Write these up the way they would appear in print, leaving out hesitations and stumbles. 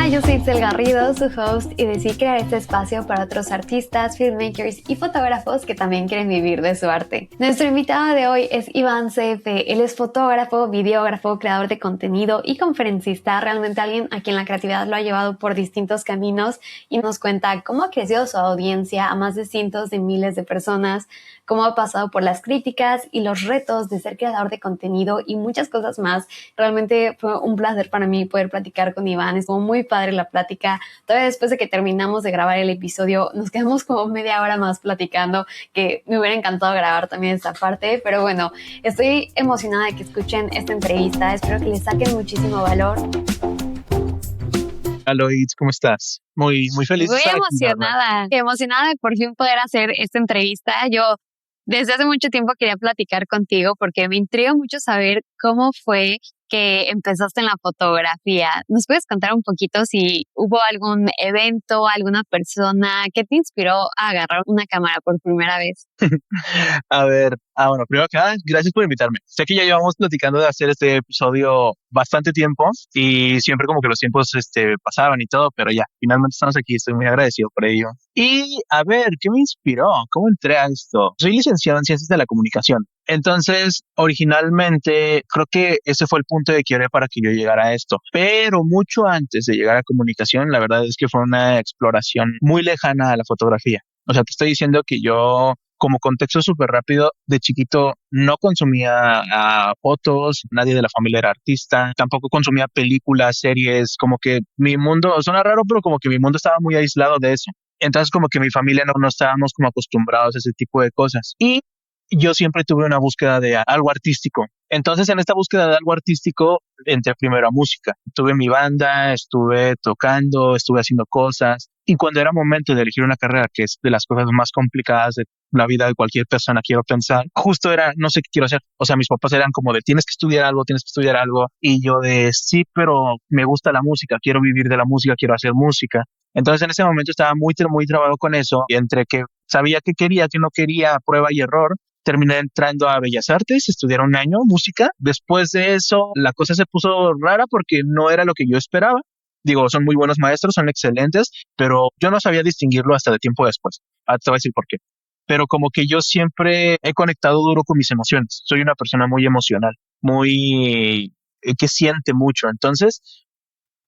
Hola, yo soy Itzel Garrido, su host, y decidí crear este espacio para otros artistas, filmmakers y fotógrafos que también quieren vivir de su arte. Nuestro invitado de hoy es Iván CF. Él es fotógrafo, videógrafo, creador de contenido y conferencista, realmente alguien a quien la creatividad lo ha llevado por distintos caminos y nos cuenta cómo ha crecido su audiencia a más de cientos de miles de personas, cómo ha pasado por las críticas y los retos de ser creador de contenido y muchas cosas más. Realmente fue un placer para mí poder platicar con Iván. Estuvo muy padre la plática. Todavía después de que terminamos de grabar el episodio, nos quedamos como media hora más platicando, que me hubiera encantado grabar también esta parte. Pero bueno, estoy emocionada de que escuchen esta entrevista. Espero que les saquen muchísimo valor. Hola, Itz, ¿cómo estás? Muy feliz de Muy estar aquí, emocionada de por fin poder hacer esta entrevista. Yo desde hace mucho tiempo quería platicar contigo porque me intriga mucho saber cómo fue que empezaste en la fotografía. ¿Nos puedes contar un poquito si hubo algún evento, alguna persona que te inspiró a agarrar una cámara por primera vez? A ver, bueno, primero que nada, gracias por invitarme. Sé que ya llevamos platicando de hacer este episodio bastante tiempo y siempre como que los tiempos pasaban y todo, pero ya, finalmente estamos aquí, estoy muy agradecido por ello. Y a ver, ¿qué me inspiró? ¿Cómo entré a esto? Soy licenciado en Ciencias de la Comunicación. Entonces, originalmente, creo que ese fue el punto de quiebre para que yo llegara a esto. Pero mucho antes de llegar a comunicación, la verdad es que fue una exploración muy lejana a la fotografía. O sea, te estoy diciendo que yo, como contexto súper rápido, de chiquito no consumía fotos, nadie de la familia era artista, tampoco consumía películas, series, como que mi mundo, suena raro, pero como que mi mundo estaba muy aislado de eso. Entonces, como que mi familia no estábamos como acostumbrados a ese tipo de cosas. Y yo siempre tuve una búsqueda de algo artístico. Entonces, en esta búsqueda de algo artístico, entré primero a música. Tuve mi banda, estuve tocando, estuve haciendo cosas. Y cuando era momento de elegir una carrera, que es de las cosas más complicadas de la vida de cualquier persona, quiero pensar, justo era, no sé qué quiero hacer. O sea, mis papás eran como de, tienes que estudiar algo, tienes que estudiar algo. Y yo de, sí, pero me gusta la música, quiero vivir de la música, quiero hacer música. Entonces, en ese momento estaba muy trabado con eso. Y entre que sabía que quería, que no quería, prueba y error, terminé entrando a Bellas Artes, estudiar un año música. Después de eso, la cosa se puso rara porque no era lo que yo esperaba. Digo, son muy buenos maestros, son excelentes, pero yo no sabía distinguirlo hasta de tiempo después. Te voy a decir por qué. Pero como que yo siempre he conectado duro con mis emociones. Soy una persona muy emocional, muy que siente mucho. Entonces,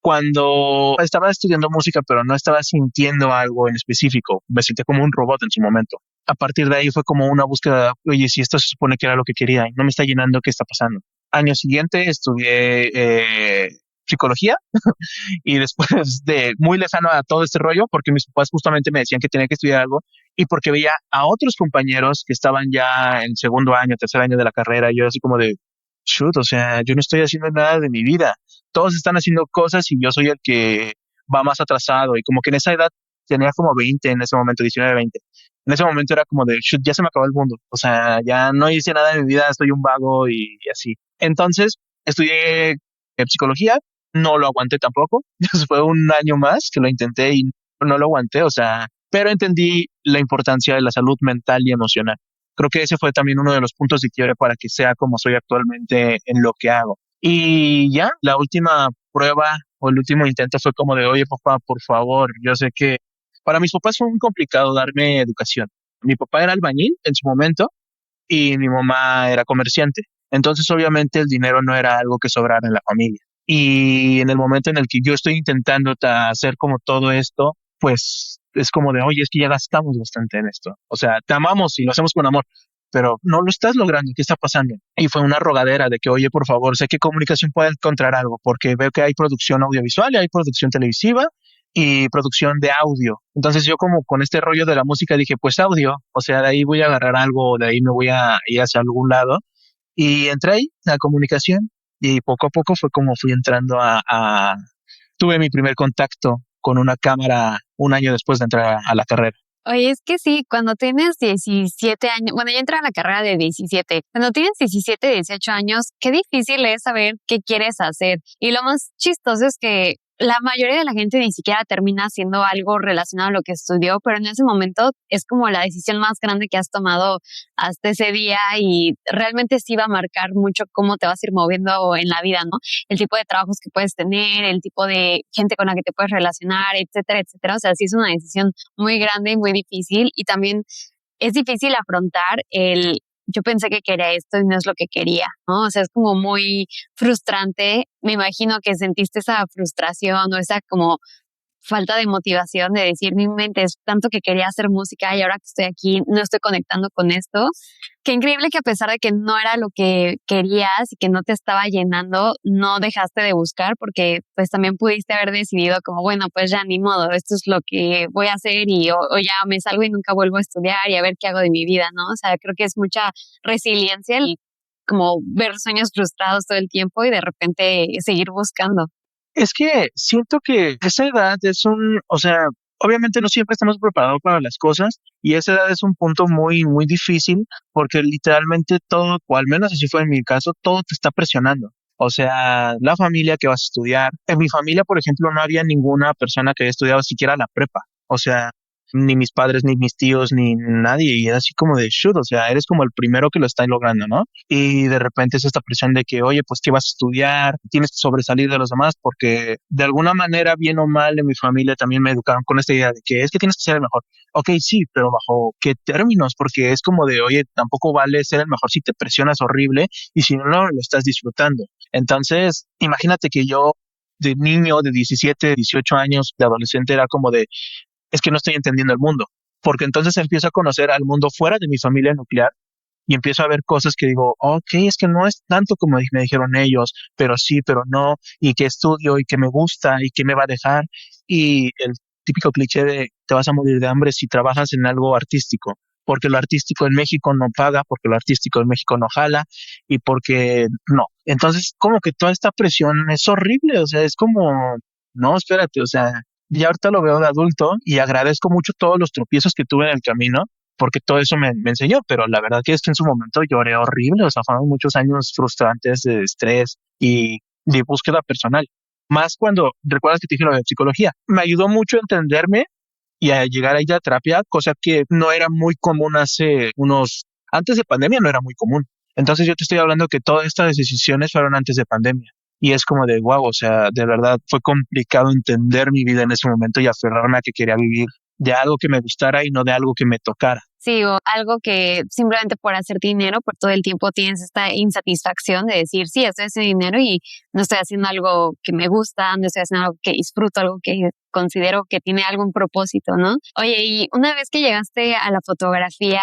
cuando estaba estudiando música, pero no estaba sintiendo algo en específico, me sentí como un robot en su momento. A partir de ahí fue como una búsqueda, oye, si esto se supone que era lo que quería y no me está llenando, ¿qué está pasando? Año siguiente estudié psicología y después de muy lejano a todo este rollo, porque mis papás justamente me decían que tenía que estudiar algo y porque veía a otros compañeros que estaban ya en segundo año, tercer año de la carrera, y yo así como de, shoot, o sea, yo no estoy haciendo nada de mi vida. Todos están haciendo cosas y yo soy el que va más atrasado. Y como que en esa edad tenía como 20 en ese momento, 19, 20. En ese momento era como de, shoot, ya se me acabó el mundo. O sea, ya no hice nada de mi vida, estoy un vago y así. Entonces, estudié psicología, no lo aguanté tampoco. Fue un año más que lo intenté y no lo aguanté, o sea, pero entendí la importancia de la salud mental y emocional. Creo que ese fue también uno de los puntos de quiebre para que sea como soy actualmente en lo que hago. Y ya, la última prueba o el último intento fue como de, oye, papá, por favor, yo sé que para mis papás fue muy complicado darme educación. Mi papá era albañil en su momento y mi mamá era comerciante. Entonces, obviamente, el dinero no era algo que sobrara en la familia. Y en el momento en el que yo estoy intentando hacer como todo esto, pues es como de, oye, es que ya gastamos bastante en esto. O sea, te amamos y lo hacemos con amor, pero no lo estás logrando. ¿Qué está pasando? Y fue una rogadera de que, oye, por favor, sé que comunicación puede encontrar algo, porque veo que hay producción audiovisual y hay producción televisiva y producción de audio. Entonces yo como con este rollo de la música dije, pues audio, o sea, de ahí voy a agarrar algo, de ahí me voy a ir hacia algún lado. Y entré ahí a comunicación y poco a poco fue como fui entrando tuve mi primer contacto con una cámara un año después de entrar a la carrera. Oye, es que sí, cuando tienes 17 años, bueno, yo entré a la carrera de 17, cuando tienes 17, 18 años, qué difícil es saber qué quieres hacer. Y lo más chistoso es que la mayoría de la gente ni siquiera termina haciendo algo relacionado a lo que estudió, pero en ese momento es como la decisión más grande que has tomado hasta ese día y realmente sí va a marcar mucho cómo te vas a ir moviendo en la vida, ¿no? El tipo de trabajos que puedes tener, el tipo de gente con la que te puedes relacionar, etcétera, etcétera. O sea, sí es una decisión muy grande y muy difícil y también es difícil afrontar yo pensé que quería esto y no es lo que quería, ¿no? O sea, es como muy frustrante. Me imagino que sentiste esa frustración o esa como falta de motivación de decir, mi mente es tanto que quería hacer música y ahora que estoy aquí no estoy conectando con esto. Qué increíble que a pesar de que no era lo que querías y que no te estaba llenando, no dejaste de buscar porque pues también pudiste haber decidido como, bueno, pues ya ni modo, esto es lo que voy a hacer o ya me salgo y nunca vuelvo a estudiar y a ver qué hago de mi vida, ¿no? O sea, creo que es mucha resiliencia el como ver sueños frustrados todo el tiempo y de repente seguir buscando. Es que siento que esa edad es o sea, obviamente no siempre estamos preparados para las cosas y esa edad es un punto muy, muy difícil porque literalmente todo, o al menos así fue en mi caso, todo te está presionando. O sea, la familia que vas a estudiar. En mi familia, por ejemplo, no había ninguna persona que haya estudiado siquiera la prepa. O sea, ni mis padres, ni mis tíos, ni nadie. Y era así como de shoot, o sea, eres como el primero que lo está logrando, ¿no? Y de repente es esta presión de que, oye, pues, ¿qué vas a estudiar? Tienes que sobresalir de los demás, porque de alguna manera, bien o mal, en mi familia también me educaron con esta idea de que es que tienes que ser el mejor. Ok, sí, pero ¿bajo qué términos? Porque es como de, oye, tampoco vale ser el mejor si te presionas horrible y si no lo estás disfrutando. Entonces, imagínate que yo de niño de 17, 18 años, de adolescente, era como de, es que no estoy entendiendo el mundo, porque entonces empiezo a conocer al mundo fuera de mi familia nuclear y empiezo a ver cosas que digo, ok, es que no es tanto como me dijeron ellos, pero sí, pero no, y que estudio y que me gusta y que me va a dejar. Y el típico cliché de te vas a morir de hambre si trabajas en algo artístico, porque lo artístico en México no paga, porque lo artístico en México no jala y porque no. Entonces, como que toda esta presión es horrible, o sea, es como, no, espérate, o sea, ya ahorita lo veo de adulto y agradezco mucho todos los tropiezos que tuve en el camino porque todo eso me enseñó, pero la verdad que es que en su momento lloré horrible, o sea, fueron muchos años frustrantes de estrés y de búsqueda personal. Más cuando, recuerdas que te dije lo de psicología, me ayudó mucho a entenderme y a llegar a ir a terapia, cosa que no era muy común antes de pandemia no era muy común. Entonces yo te estoy hablando que todas estas decisiones fueron antes de pandemia. Y es como de, wow, o sea, de verdad fue complicado entender mi vida en ese momento y aferrarme a que quería vivir de algo que me gustara y no de algo que me tocara. Sí, o algo que simplemente por hacer dinero, por todo el tiempo tienes esta insatisfacción de decir, sí, estoy haciendo dinero y no estoy haciendo algo que me gusta, no estoy haciendo algo que disfruto, algo que considero que tiene algún propósito, ¿no? Oye, y una vez que llegaste a la fotografía,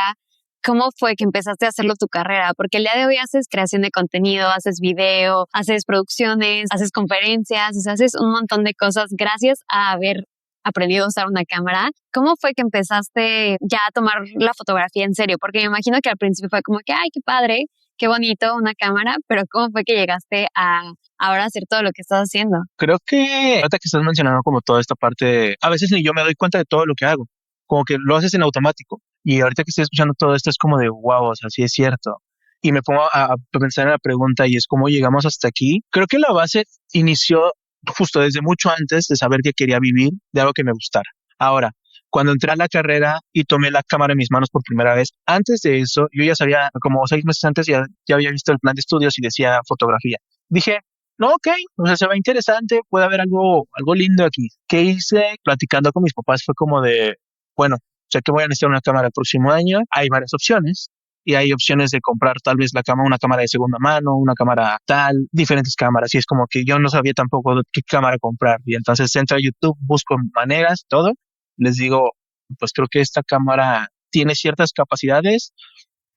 ¿cómo fue que empezaste a hacerlo tu carrera? Porque el día de hoy haces creación de contenido, haces video, haces producciones, haces conferencias, o sea, haces un montón de cosas gracias a haber aprendido a usar una cámara. ¿Cómo fue que empezaste ya a tomar la fotografía en serio? Porque me imagino que al principio fue como que, ay, qué padre, qué bonito una cámara, pero ¿cómo fue que llegaste a ahora hacer todo lo que estás haciendo? Creo que ahorita que estás mencionando como toda esta parte, a veces ni yo me doy cuenta de todo lo que hago, como que lo haces en automático. Y ahorita que estoy escuchando todo esto es como de, wow, o sea, sí es cierto. Y me pongo a pensar en la pregunta y es cómo llegamos hasta aquí. Creo que la base inició justo desde mucho antes de saber que quería vivir de algo que me gustara. Ahora, cuando entré a la carrera y tomé la cámara en mis manos por primera vez, antes de eso, yo ya sabía, como 6 meses antes, ya había visto el plan de estudios y decía fotografía. Dije, no, ok, o sea, se ve interesante, puede haber algo lindo aquí. ¿Qué hice? Platicando con mis papás fue como de, bueno, sé que voy a necesitar una cámara el próximo año, hay varias opciones. Y hay opciones de comprar tal vez una cámara de segunda mano, una cámara tal, diferentes cámaras. Y es como que yo no sabía tampoco qué cámara comprar. Y entonces entro a YouTube, busco maneras, todo. Les digo, pues creo que esta cámara tiene ciertas capacidades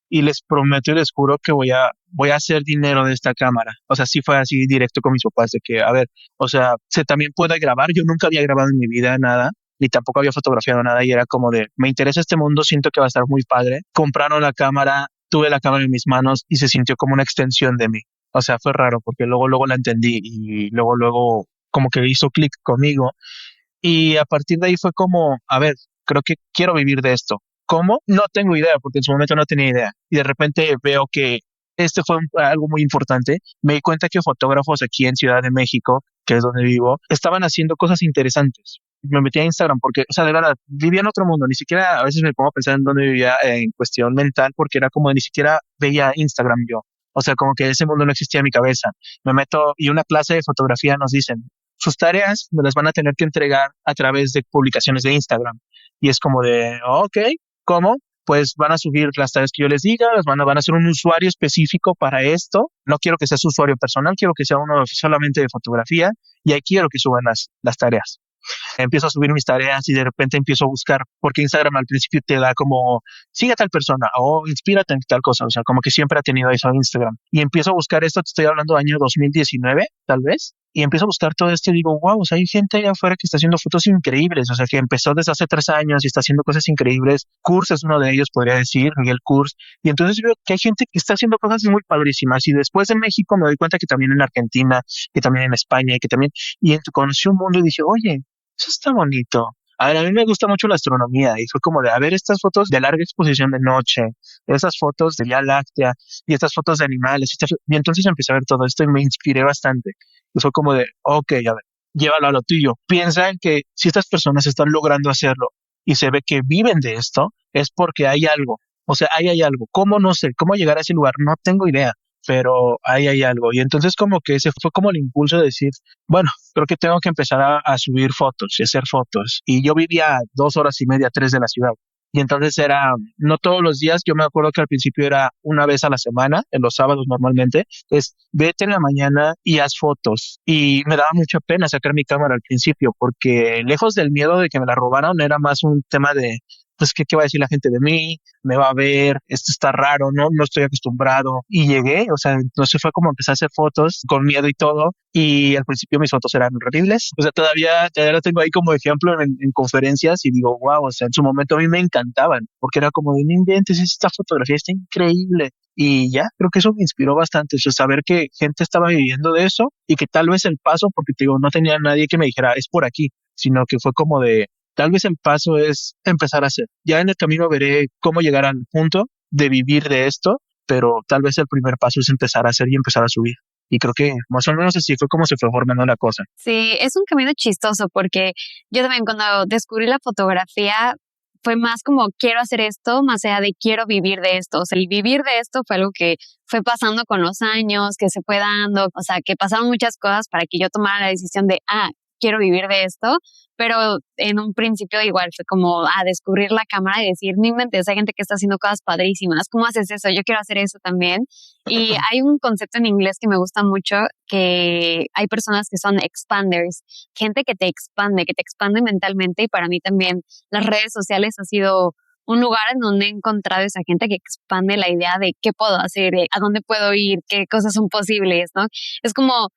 y les prometo y les juro que voy a hacer dinero de esta cámara. O sea, sí fue así directo con mis papás de que, a ver, o sea, se también puede grabar. Yo nunca había grabado en mi vida nada, ni tampoco había fotografiado nada y era como de, me interesa este mundo, siento que va a estar muy padre. Compraron la cámara, tuve la cámara en mis manos y se sintió como una extensión de mí. O sea, fue raro porque luego la entendí y luego como que hizo clic conmigo y a partir de ahí fue como, a ver, creo que quiero vivir de esto. ¿Cómo? No tengo idea, porque en su momento no tenía idea. Y de repente veo que algo muy importante. Me di cuenta que fotógrafos aquí en Ciudad de México que es donde vivo, estaban haciendo cosas interesantes. Me metí a Instagram porque, o sea, de verdad, vivía en otro mundo. Ni siquiera a veces me pongo a pensar en dónde vivía en cuestión mental, porque era como ni siquiera veía Instagram yo. O sea, como que ese mundo no existía en mi cabeza. Me meto y una clase de fotografía nos dicen, sus tareas me las van a tener que entregar a través de publicaciones de Instagram. Y es como de, ok, ¿cómo? Pues van a subir las tareas que yo les diga, van a ser un usuario específico para esto. No quiero que sea su usuario personal, quiero que sea uno solamente de fotografía y ahí quiero que suban las tareas. Empiezo a subir mis tareas y de repente empiezo a buscar, porque Instagram al principio te da como, sigue a tal persona o inspírate en tal cosa, o sea, como que siempre ha tenido eso en Instagram. Y empiezo a buscar esto, te estoy hablando año 2019, tal vez, y empiezo a buscar todo esto y digo, wow, o sea, hay gente allá afuera que está haciendo fotos increíbles, o sea, que empezó desde hace 3 años y está haciendo cosas increíbles. Kurz es uno de ellos, podría decir, Miguel Kurz. Y entonces veo que hay gente que está haciendo cosas muy padrísimas. Y después de México me doy cuenta que también en Argentina, que también en España, y que también, y conocí un mundo y dije, oye, eso está bonito. A ver, a mí me gusta mucho la astronomía y fue como de, a ver, estas fotos de larga exposición de noche, esas fotos de Vía Láctea y estas fotos de animales. Y entonces empecé a ver todo esto y me inspiré bastante. Y fue como de, ok, a ver, llévalo a lo tuyo. Piensa en que si estas personas están logrando hacerlo y se ve que viven de esto, es porque hay algo. O sea, ahí hay algo. ¿Cómo? No sé. ¿Cómo llegar a ese lugar? No tengo idea, pero ahí hay algo. Y entonces como que ese fue como el impulso de decir, bueno, creo que tengo que empezar a subir fotos y hacer fotos. Y yo vivía a 2 horas y media, 3 de la ciudad. Y entonces era, no todos los días, yo me acuerdo que al principio era una vez a la semana, en los sábados normalmente, es vete en la mañana y haz fotos. Y me daba mucha pena sacar mi cámara al principio, porque lejos del miedo de que me la robaran, era más un tema de, pues, ¿qué va a decir la gente de mí? Me va a ver, esto está raro, no estoy acostumbrado. Y llegué, o sea, entonces fue como empecé a hacer fotos con miedo y todo. Y al principio mis fotos eran horribles. O sea, todavía lo tengo ahí como ejemplo en conferencias y digo, wow, o sea, en su momento a mí me encantaban, porque era como de no inventes, esta fotografía está increíble. Y ya, creo que eso me inspiró bastante, o sea, saber que gente estaba viviendo de eso y que tal vez el paso, porque te digo, no tenía nadie que me dijera, es por aquí, sino que fue como de, tal vez el paso es empezar a hacer. Ya en el camino veré cómo llegar al punto de vivir de esto, pero tal vez el primer paso es empezar a hacer y empezar a subir. Y creo que más o menos así fue como se fue formando la cosa. Sí, es un camino chistoso porque yo también cuando descubrí la fotografía fue más como quiero hacer esto, más allá de quiero vivir de esto. O sea, el vivir de esto fue algo que fue pasando con los años, que se fue dando, o sea, que pasaron muchas cosas para que yo tomara la decisión de, quiero vivir de esto, pero en un principio igual fue como a descubrir la cámara y decir, no inventes, hay gente que está haciendo cosas padrísimas, ¿cómo haces eso? Yo quiero hacer eso también. Y hay un concepto en inglés que me gusta mucho, que hay personas que son expanders, gente que te expande mentalmente, y para mí también las redes sociales ha sido un lugar en donde he encontrado esa gente que expande la idea de qué puedo hacer, a dónde puedo ir, qué cosas son posibles, ¿no? Es como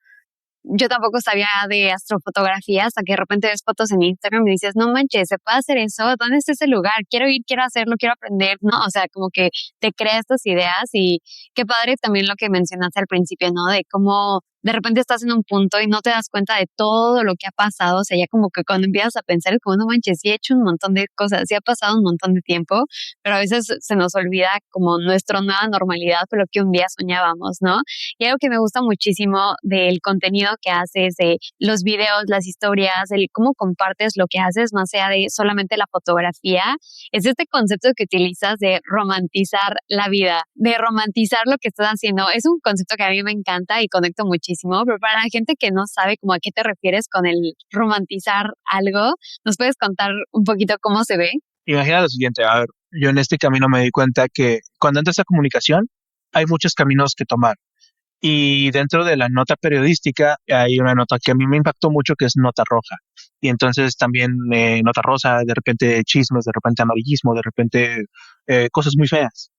yo tampoco sabía de astrofotografía hasta que de repente ves fotos en Instagram y dices, no manches, ¿se puede hacer eso? ¿Dónde está ese lugar? Quiero ir, quiero hacerlo, quiero aprender, ¿no? O sea, como que te crea estas ideas. Y qué padre también lo que mencionaste al principio, ¿no? De cómo de repente estás en un punto y no te das cuenta de todo lo que ha pasado. O sea, ya como que cuando empiezas a pensar, es como, no manches, sí he hecho un montón de cosas, sí ha pasado un montón de tiempo, pero a veces se nos olvida como nuestra nueva normalidad, pero que un día soñábamos, ¿no? Y algo que me gusta muchísimo del contenido que haces, de los videos, las historias, el cómo compartes lo que haces más allá de solamente la fotografía, es este concepto que utilizas de romantizar la vida, de romantizar lo que estás haciendo. Es un concepto que a mí me encanta y conecto muchísimo, pero para la gente que no sabe como a qué te refieres con el romantizar algo, ¿nos puedes contar un poquito cómo se ve? Imagina lo siguiente, a ver, yo en este camino me di cuenta que cuando entras a comunicación hay muchos caminos que tomar. Y dentro de la nota periodística hay una nota que a mí me impactó mucho que es nota roja. Y entonces también nota rosa, de repente chismes, de repente amarillismo, de repente cosas muy feas.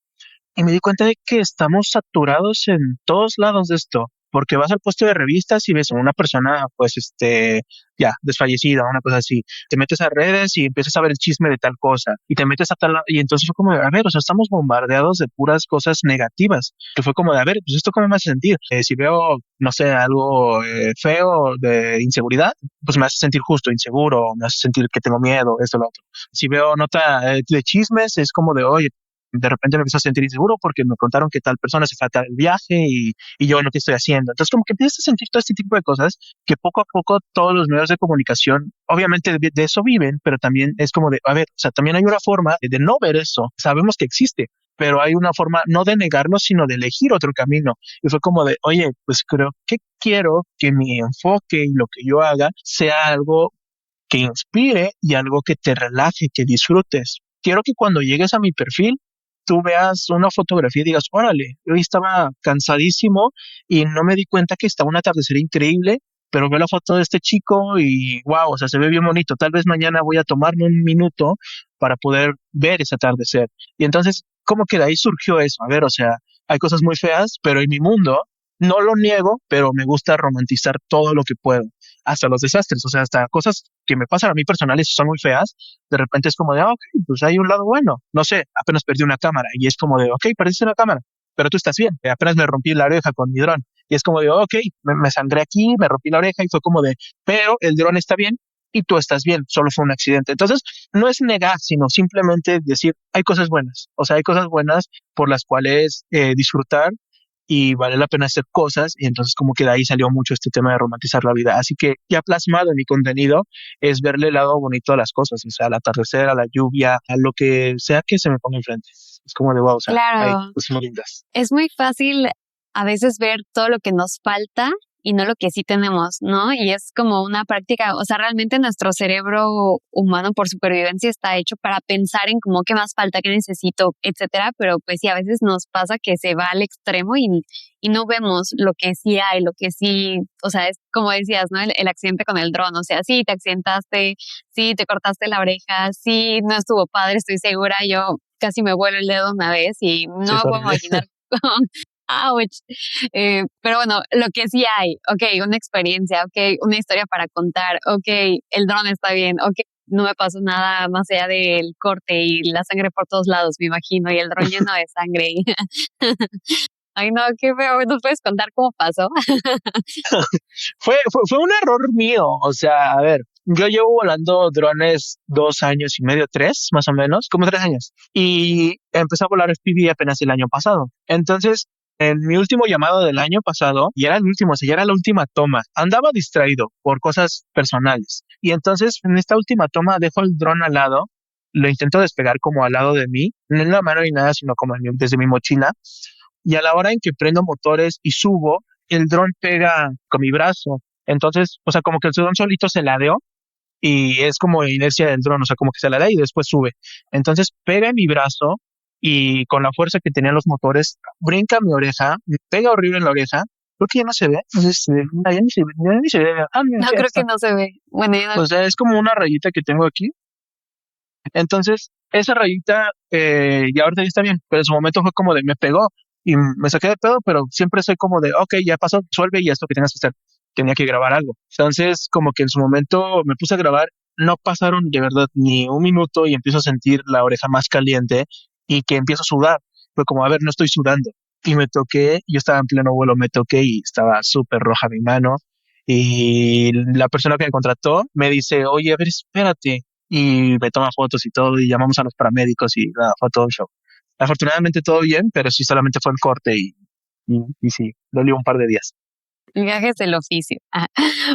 Y me di cuenta de que estamos saturados en todos lados de esto, porque vas al puesto de revistas y ves a una persona, pues, ya, desfallecida, una cosa así. Te metes a redes y empiezas a ver el chisme de tal cosa, y te metes a tal, y entonces fue como, a ver, o sea, estamos bombardeados de puras cosas negativas, que fue como de, a ver, pues esto cómo me hace sentir. Si veo, no sé, algo feo de inseguridad, pues me hace sentir justo, inseguro, me hace sentir que tengo miedo, esto, lo otro. Si veo nota de chismes, es como de, oye, de repente me empiezo a sentir inseguro porque me contaron que tal persona se fue a tal viaje y yo no, ¿qué estoy haciendo? Entonces como que empiezas a sentir todo este tipo de cosas que poco a poco todos los medios de comunicación, obviamente de eso viven, pero también es como de, a ver, o sea, también hay una forma de no ver eso. Sabemos que existe, pero hay una forma no de negarlo, sino de elegir otro camino. Y fue como de, oye, pues creo que quiero que mi enfoque y lo que yo haga sea algo que inspire y algo que te relaje, que disfrutes. Quiero que cuando llegues a mi perfil, tú veas una fotografía y digas, órale, hoy estaba cansadísimo y no me di cuenta que estaba un atardecer increíble, pero veo la foto de este chico y wow, o sea, se ve bien bonito. Tal vez mañana voy a tomarme un minuto para poder ver ese atardecer. Y entonces, como que de ahí surgió eso. A ver, o sea, hay cosas muy feas, pero en mi mundo no lo niego, pero me gusta romantizar todo lo que puedo, hasta los desastres, o sea, hasta cosas que me pasan a mí personales y son muy feas, de repente es como de, ok, pues hay un lado bueno, no sé, apenas perdí una cámara y es como de, ok, perdiste una cámara, pero tú estás bien, apenas me rompí la oreja con mi dron y es como de, ok, me sangré aquí, me rompí la oreja y fue como de, pero el dron está bien y tú estás bien, solo fue un accidente. Entonces, no es negar, sino simplemente decir, hay cosas buenas, o sea, hay cosas buenas por las cuales disfrutar y vale la pena hacer cosas y entonces como que de ahí salió mucho este tema de romantizar la vida. Así que ya plasmado en mi contenido es verle el lado bonito a las cosas, o sea, al atardecer, a la lluvia, a lo que sea que se me ponga enfrente. Es como de wow, o sea, hay Claro, cosas muy lindas. es muy fácil a veces ver todo lo que nos falta y no lo que sí tenemos, ¿no? Y es como una práctica, o sea, realmente nuestro cerebro humano por supervivencia está hecho para pensar en como qué más falta, qué necesito, etcétera, pero pues sí, a veces nos pasa que se va al extremo y no vemos lo que sí hay, lo que sí, o sea, es como decías, ¿no? El accidente con el dron, o sea, sí, te accidentaste, sí, te cortaste la oreja, sí, no estuvo padre, estoy segura, yo casi me vuelo el dedo una vez y no Sí, me es puedo horrible. imaginar. Ouch. Pero bueno, lo que sí hay, ok, una experiencia, ok, una historia para contar, ok, el dron está bien, ok, no me pasó nada más allá del corte y la sangre por todos lados, me imagino, y el dron lleno de sangre. Ay, no, qué feo, ¿nos puedes contar cómo pasó? Fue un error mío, o sea, a ver, yo llevo volando drones 2 años y medio, tres, más o menos, como 3 años, y empecé a volar FPV apenas el año pasado. Entonces, en mi último llamado del año pasado, y era el último, o sea, ya era la última toma, andaba distraído por cosas personales. Y entonces, en esta última toma, dejo el dron al lado, lo intento despegar como al lado de mí, no en la mano ni nada, sino como desde mi mochila, y a la hora en que prendo motores y subo, el dron pega con mi brazo. Entonces, o sea, como que el dron solito se ladeó y es como inercia del dron, o sea, como que se ladea y después sube. Entonces pega en mi brazo y con la fuerza que tenían los motores, brinca mi oreja, me pega horrible en la oreja. Creo que ya no se ve, no sé si se ve, mira, ya ni se ve, ya ni se ve. Ah, mira, No ya creo está. que no se ve. Bueno, ya O sea, es como una rayita que tengo aquí. Entonces, esa rayita, ya ahorita ya está bien, pero en su momento fue como de me pegó y me saqué de pedo, pero siempre soy como de, ok, ya pasó, suelve y esto que tengas que hacer. Tenía que grabar algo. Entonces, como que en su momento me puse a grabar, no pasaron de verdad ni un minuto y empiezo a sentir la oreja más caliente y que empiezo a sudar. Fue como, a ver, no estoy sudando. Y me toqué, yo estaba en pleno vuelo, me toqué y estaba súper roja mi mano. Y la persona que me contrató me dice, oye, a ver, espérate, y me toma fotos y todo y llamamos a los paramédicos y nada, fue todo un show. Afortunadamente todo bien, pero sí solamente fue el corte y sí, dolió un par de días. Gajes del oficio. Ajá.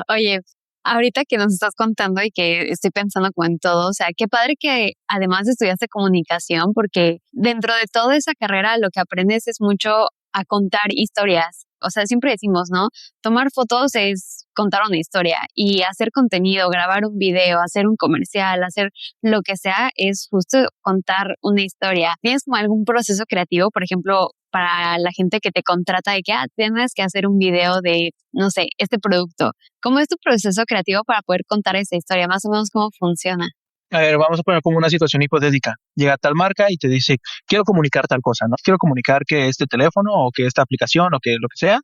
Oye, ahorita que nos estás contando y que estoy pensando como en todo, o sea, qué padre que además estudiaste comunicación, porque dentro de toda esa carrera lo que aprendes es mucho a contar historias. O sea, siempre decimos, ¿no? Tomar fotos es contar una historia y hacer contenido, grabar un video, hacer un comercial, hacer lo que sea, es justo contar una historia. ¿Tienes como algún proceso creativo, por ejemplo, para la gente que te contrata de que tienes que hacer un video de, no sé, este producto? ¿Cómo es tu proceso creativo para poder contar esa historia? Más o menos cómo funciona. A ver, vamos a poner como una situación hipotética. Llega tal marca y te dice, quiero comunicar tal cosa, ¿no? Quiero comunicar que este teléfono o que esta aplicación o que lo que sea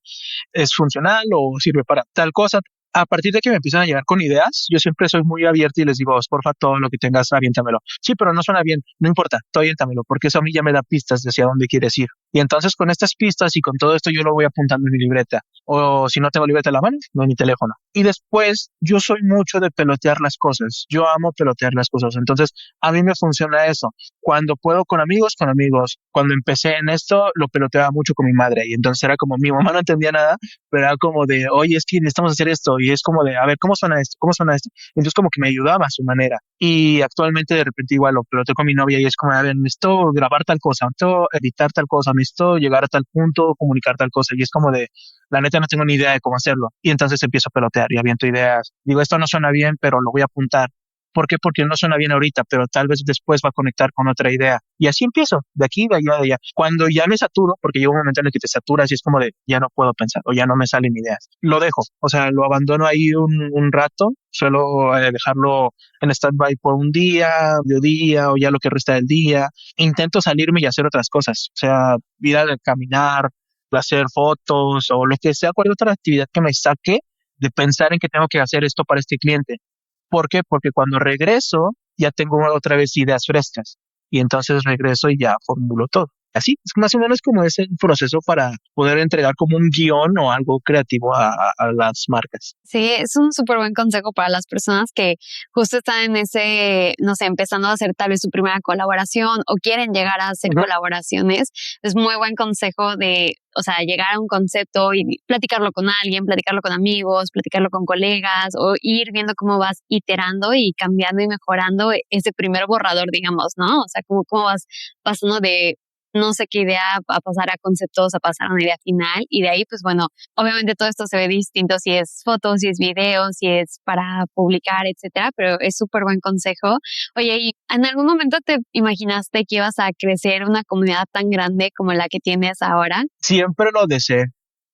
es funcional o sirve para tal cosa. A partir de que me empiezan a llegar con ideas, yo siempre soy muy abierto y les digo, porfa, todo lo que tengas, aviéntamelo. Sí, pero no suena bien, no importa, tú aviéntamelo, porque eso a mí ya me da pistas de hacia dónde quieres ir. Y entonces con estas pistas y con todo esto yo lo voy apuntando en mi libreta. O si no tengo libreta en la mano, no en mi teléfono. Y después yo soy mucho de pelotear las cosas. Yo amo pelotear las cosas. Entonces a mí me funciona eso. Cuando puedo con amigos, con amigos. Cuando empecé en esto, lo peloteaba mucho con mi madre. Y entonces era como, mi mamá no entendía nada, pero era como de, oye, es que necesitamos hacer esto. Y es como de, a ver, ¿cómo suena esto? ¿Cómo suena esto? Entonces como que me ayudaba a su manera. Y actualmente de repente igual lo peloteo con mi novia y es como, a ver, necesito grabar tal cosa, necesito editar tal cosa, necesito llegar a tal punto, comunicar tal cosa. Y es como de, la neta no tengo ni idea de cómo hacerlo. Y entonces empiezo a pelotear y aviento ideas. Digo, esto no suena bien, pero lo voy a apuntar. ¿Por qué? Porque no suena bien ahorita, pero tal vez después va a conectar con otra idea. Y así empiezo, de aquí, de allá, de allá. Cuando ya me saturo, porque llega un momento en el que te saturas y es como de, ya no puedo pensar o ya no me salen ideas. Lo dejo, o sea, lo abandono ahí un rato, suelo dejarlo en stand-by por un día, mediodía o ya lo que resta del día. Intento salirme y hacer otras cosas, o sea, ir a caminar, hacer fotos o lo que sea, cualquier otra actividad que me saque de pensar en que tengo que hacer esto para este cliente. ¿Por qué? Porque cuando regreso ya tengo otra vez ideas frescas y entonces regreso y ya formulo todo. Así, es más o menos como es el proceso para poder entregar como un guión o algo creativo a las marcas. Sí, es un súper buen consejo para las personas que justo están en ese, no sé, empezando a hacer tal vez su primera colaboración o quieren llegar a hacer colaboraciones. Es muy buen consejo de, o sea, llegar a un concepto y platicarlo con alguien, platicarlo con amigos, platicarlo con colegas o ir viendo cómo vas iterando y cambiando y mejorando ese primer borrador, digamos, ¿no? O sea, cómo vas pasando de no sé qué idea a pasar a conceptos, a pasar a una idea final y de ahí, pues bueno, obviamente todo esto se ve distinto si es fotos, si es video, si es para publicar, etcétera, pero es súper buen consejo. Oye, ¿y en algún momento te imaginaste que ibas a crecer una comunidad tan grande como la que tienes ahora? Siempre lo deseé.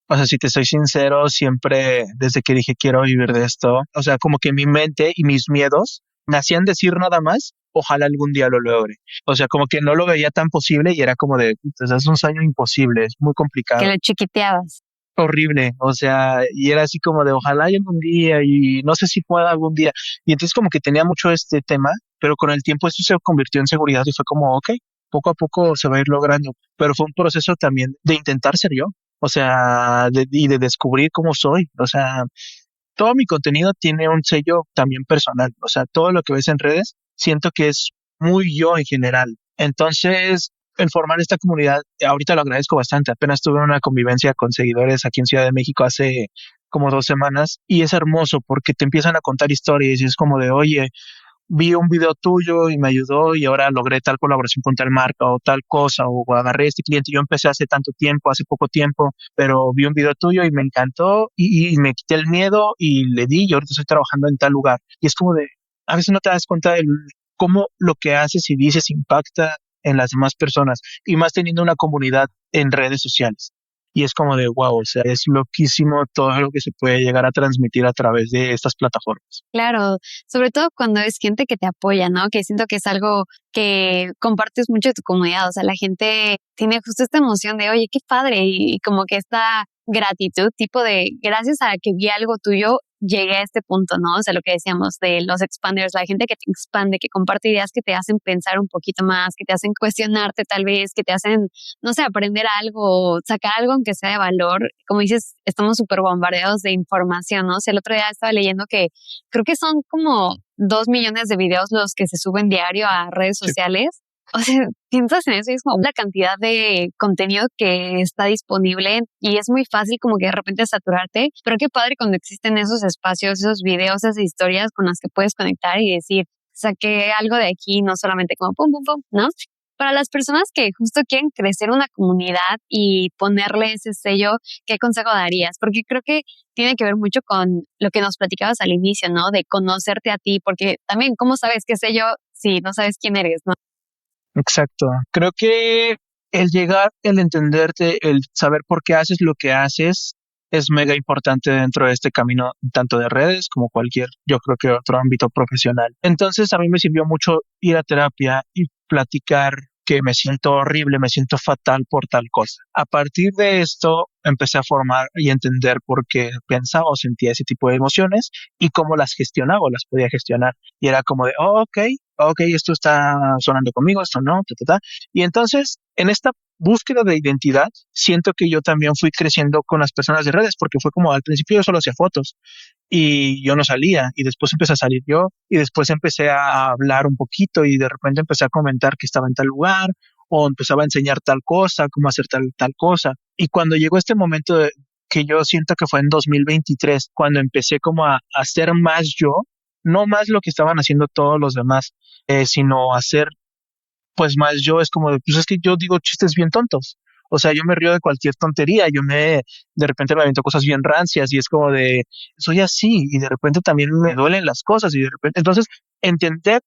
O sea, si te soy sincero, siempre desde que dije quiero vivir de esto, o sea, como que mi mente y mis miedos me hacían decir nada más, ojalá algún día lo logre. O sea, como que no lo veía tan posible y era como de, pues es un sueño imposible, es muy Que complicado, lo chiquiteabas. horrible. O sea, y era así como de, ojalá y algún día y no sé si pueda algún día. Y entonces como que tenía mucho este tema, pero con el tiempo esto se convirtió en seguridad y fue como, ok, poco a poco se va a ir logrando. Pero fue un proceso también de intentar ser yo. O sea, y de descubrir cómo soy. O sea, todo mi contenido tiene un sello también personal. O sea, todo lo que ves en redes, siento que es muy yo en general. Entonces, el formar esta comunidad, ahorita lo agradezco bastante. Apenas tuve una convivencia con seguidores aquí en Ciudad de México hace como 2 semanas y es hermoso porque te empiezan a contar historias y es como de, oye, vi un video tuyo y me ayudó y ahora logré tal colaboración con tal marca o tal cosa o agarré este cliente. Yo empecé hace tanto tiempo, hace poco tiempo, pero vi un video tuyo y me encantó y me quité el miedo y le di y ahorita estoy trabajando en tal lugar. Y es como de, a veces no te das cuenta de cómo lo que haces y dices impacta en las demás personas y más teniendo una comunidad en redes sociales. Y es como de wow, o sea, es loquísimo todo lo que se puede llegar a transmitir a través de estas plataformas. Claro, sobre todo cuando es gente que te apoya, ¿no? Que siento que es algo que compartes mucho de tu comunidad, o sea, la gente tiene justo esta emoción de, oye, qué padre, y como que esta gratitud, tipo de, gracias a que vi algo tuyo, llegué a este punto, ¿no? O sea, lo que decíamos de los expanders, la gente que te expande, que comparte ideas que te hacen pensar un poquito más, que te hacen cuestionarte tal vez, que te hacen, no sé, aprender algo, sacar algo aunque sea de valor. Como dices, estamos súper bombardeados de información, ¿no? O sea, el otro día estaba leyendo que creo que son como 2 millones de videos los que se suben diario a redes Sí. sociales. O sea, piensas en eso y es como la cantidad de contenido que está disponible y es muy fácil como que de repente saturarte, pero qué padre cuando existen esos espacios, esos videos, esas historias con las que puedes conectar y decir, saqué algo de aquí, no solamente como pum, pum, pum, ¿no? Para las personas que justo quieren crecer una comunidad y ponerle ese sello, ¿qué consejo darías? Porque creo que tiene que ver mucho con lo que nos platicabas al inicio, ¿no? De conocerte a ti, porque también, ¿cómo sabes qué sello si no sabes quién eres, ¿no? Exacto. Creo que el llegar, el entenderte, el saber por qué haces lo que haces es mega importante dentro de este camino, tanto de redes como cualquier, yo creo que otro ámbito profesional. Entonces a mí me sirvió mucho ir a terapia y platicar que me siento horrible, me siento fatal por tal cosa. A partir de esto empecé a formar y entender por qué pensaba o sentía ese tipo de emociones y cómo las gestionaba o las podía gestionar. Y era como de, oh, ok, ok, esto está sonando conmigo, esto no, ta, ta, ta. Y entonces, en esta búsqueda de identidad, siento que yo también fui creciendo con las personas de redes, porque fue como al principio yo solo hacía fotos y yo no salía y después empecé a salir yo y después empecé a hablar un poquito y de repente empecé a comentar que estaba en tal lugar o empezaba a enseñar tal cosa, cómo hacer tal cosa. Y cuando llegó este momento que yo siento que fue en 2023, cuando empecé como a hacer más yo, no más lo que estaban haciendo todos los demás, sino hacer pues más yo, es como, pues es que yo digo chistes bien tontos. O sea, yo me río de cualquier tontería, de repente me avento cosas bien rancias y es como de, soy así y de repente también me duelen las cosas y de repente, entonces, entender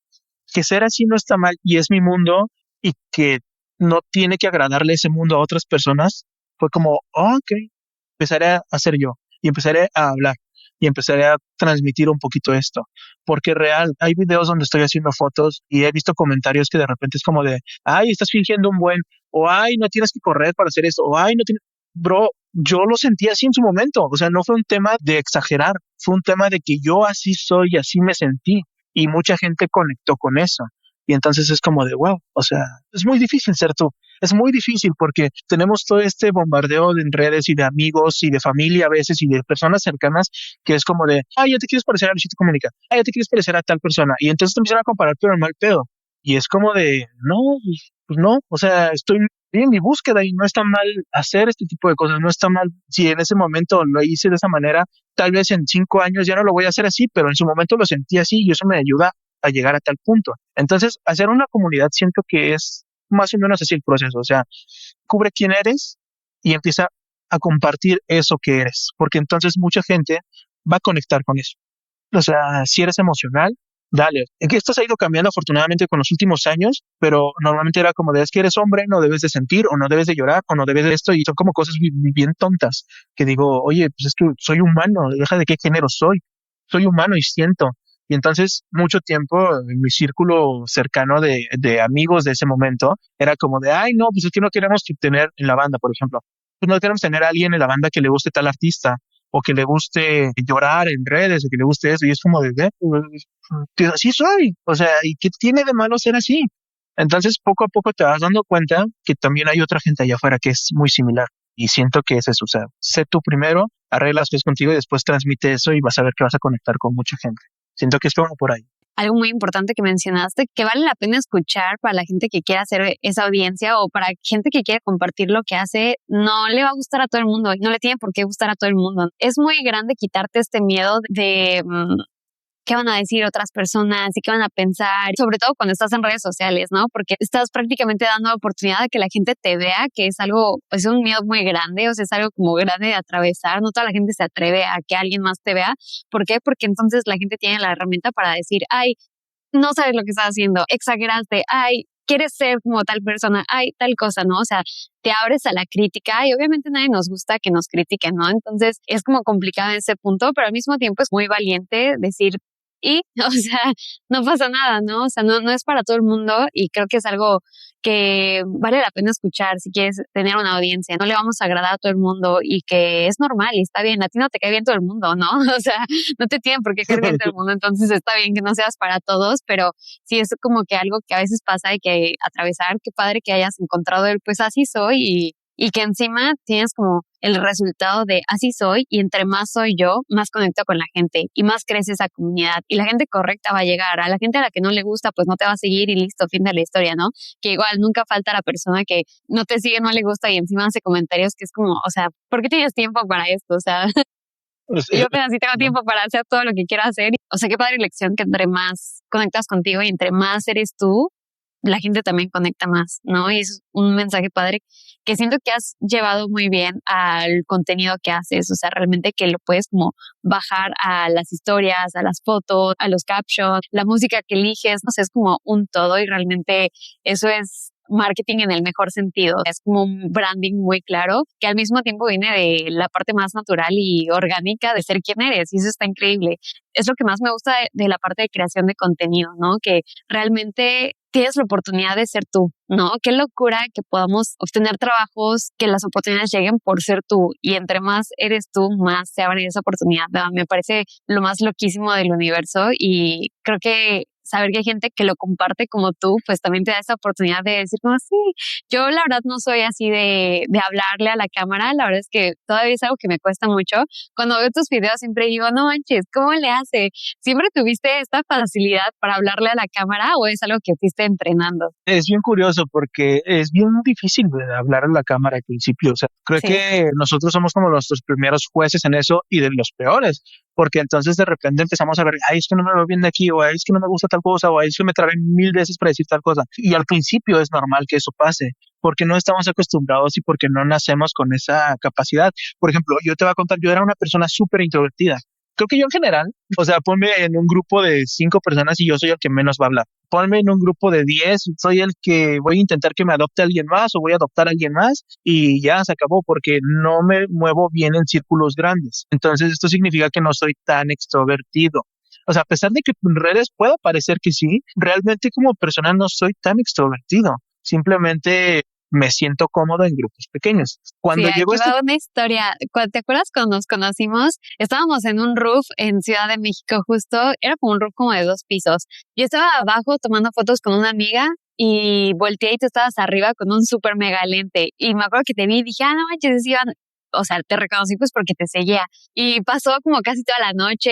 que ser así no está mal y es mi mundo y que no tiene que agradarle ese mundo a otras personas, fue como, oh, ok, empezaré a hacer yo y empezaré a hablar y empezaré a transmitir un poquito esto, porque real, hay videos donde estoy haciendo fotos y he visto comentarios que de repente es como de, ay, estás fingiendo un buen, o ay, no tienes que correr para hacer esto, o ay, no tienes, bro, yo lo sentí así en su momento, o sea, no fue un tema de exagerar, fue un tema de que yo así soy y así me sentí y mucha gente conectó con eso. Y entonces es como de, wow, o sea, es muy difícil ser tú. Es muy difícil porque tenemos todo este bombardeo de en redes y de amigos y de familia a veces y de personas cercanas que es como de, ay, ya te quieres parecer a Luisito Comunica, ay, ya te quieres parecer a tal persona. Y entonces te empiezan a comparar, pero en mal pedo. Y es como de, no, pues no, o sea, estoy en mi búsqueda y no está mal hacer este tipo de cosas, no está mal si en ese momento lo hice de esa manera, tal vez en 5 años ya no lo voy a hacer así, pero en su momento lo sentí así y eso me ayuda a llegar a tal punto. Entonces, hacer una comunidad siento que es más o menos así el proceso, o sea, cubre quién eres y empieza a compartir eso que eres, porque entonces mucha gente va a conectar con eso. O sea, si eres emocional, dale. En que esto se ha ido cambiando afortunadamente con los últimos años, pero normalmente era como de es que eres hombre, no debes de sentir, o no debes de llorar, o no debes de esto, y son como cosas bien tontas, que digo, oye, pues es que soy humano, deja de qué género soy humano y siento. Y entonces, mucho tiempo en mi círculo cercano de amigos de ese momento, era como de, ay, no, pues es que no queremos tener en la banda, por ejemplo, pues no queremos tener a alguien en la banda que le guste tal artista, o que le guste llorar en redes, o que le guste eso, y es como de, pues así soy, o sea, ¿y qué tiene de malo ser así? Entonces, poco a poco te vas dando cuenta que también hay otra gente allá afuera que es muy similar, y siento que ese es eso, o sea, sé tú primero, arregla las cosas contigo y después transmite eso y vas a ver que vas a conectar con mucha gente. Siento que es como por ahí. Algo muy importante que mencionaste, que vale la pena escuchar para la gente que quiera hacer esa audiencia o para gente que quiera compartir lo que hace, no le va a gustar a todo el mundo y no le tiene por qué gustar a todo el mundo. Es muy grande quitarte este miedo de qué van a decir otras personas y qué van a pensar, sobre todo cuando estás en redes sociales, ¿no? Porque estás prácticamente dando oportunidad de que la gente te vea, que es algo, es un miedo muy grande, o sea, es algo como grande de atravesar, no toda la gente se atreve a que alguien más te vea. ¿Por qué? Porque entonces la gente tiene la herramienta para decir, ay, no sabes lo que estás haciendo, exageraste, ay, quieres ser como tal persona, ay, tal cosa, ¿no? O sea, te abres a la crítica y obviamente nadie nos gusta que nos critiquen, ¿no? Entonces es como complicado en ese punto, pero al mismo tiempo es muy valiente decir, y, o sea, no pasa nada, ¿no? O sea, no es para todo el mundo y creo que es algo que vale la pena escuchar si quieres tener una audiencia. No le vamos a agradar a todo el mundo y que es normal y está bien. A ti no te cae bien todo el mundo, ¿no? O sea, no te tienen por qué caer bien todo el mundo, entonces está bien que no seas para todos, pero sí es como que algo que a veces pasa y que atravesar. Qué padre que hayas encontrado el pues así soy y que encima tienes como el resultado de así soy y entre más soy yo, más conecto con la gente y más crece esa comunidad y la gente correcta va a llegar. A la gente a la que no le gusta pues no te va a seguir y listo, fin de la historia, ¿no? Que igual nunca falta la persona que no te sigue, no le gusta y encima hace comentarios que es como, o sea, ¿por qué tienes tiempo para esto? O sea, yo apenas sí tengo tiempo para hacer todo lo que quiero hacer. O sea, qué padre lección que entre más conectas contigo y entre más eres tú, la gente también conecta más, ¿no? Y es un mensaje padre que siento que has llevado muy bien al contenido que haces, o sea, realmente que lo puedes como bajar a las historias, a las fotos, a los captions, la música que eliges, no sé, es como un todo y realmente eso es marketing en el mejor sentido. Es como un branding muy claro que al mismo tiempo viene de la parte más natural y orgánica de ser quien eres y eso está increíble. Es lo que más me gusta de la parte de creación de contenido, ¿no? Que realmente tienes la oportunidad de ser tú, ¿no? Qué locura que podamos obtener trabajos, que las oportunidades lleguen por ser tú y entre más eres tú, más se abre esa oportunidad, ¿verdad? Me parece lo más loquísimo del universo y creo que saber que hay gente que lo comparte como tú, pues también te da esa oportunidad de decir como, sí, yo la verdad no soy así de hablarle a la cámara, la verdad es que todavía es algo que me cuesta mucho. Cuando veo tus videos siempre digo, no manches, ¿cómo le hace? ¿Siempre tuviste esta facilidad para hablarle a la cámara o es algo que fuiste entrenando? Es bien curioso porque es bien difícil de hablar a la cámara al principio. O sea, creo Sí. que nosotros somos como nuestros primeros jueces en eso y de los peores, porque entonces de repente empezamos a ver, ay, es que no me veo bien de aquí, o ay, es que no me gusta tal cosa, o ay, es que me trabé 1000 veces para decir tal cosa. Y al principio es normal que eso pase, porque no estamos acostumbrados y porque no nacemos con esa capacidad. Por ejemplo, yo te voy a contar, yo era una persona súper introvertida. Creo que yo en general, o sea, ponme en un grupo de 5 personas y yo soy el que menos va a hablar. Ponme en un grupo de 10, soy el que voy a intentar que me adopte alguien más o voy a adoptar a alguien más y ya se acabó porque no me muevo bien en círculos grandes. Entonces esto significa que no soy tan extrovertido. O sea, a pesar de que en redes pueda parecer que sí, realmente como persona no soy tan extrovertido. Simplemente me siento cómodo en grupos pequeños. Sí, Cuando llegó aquí va una historia. ¿Te acuerdas cuando nos conocimos? Estábamos en un roof en Ciudad de México justo, era como un roof como de 2 pisos. Yo estaba abajo tomando fotos con una amiga y volteé y tú estabas arriba con un súper mega lente. Y me acuerdo que te vi y dije, ah, no manches, es Iván. O sea, te reconocí pues porque te seguía. Y pasó como casi toda la noche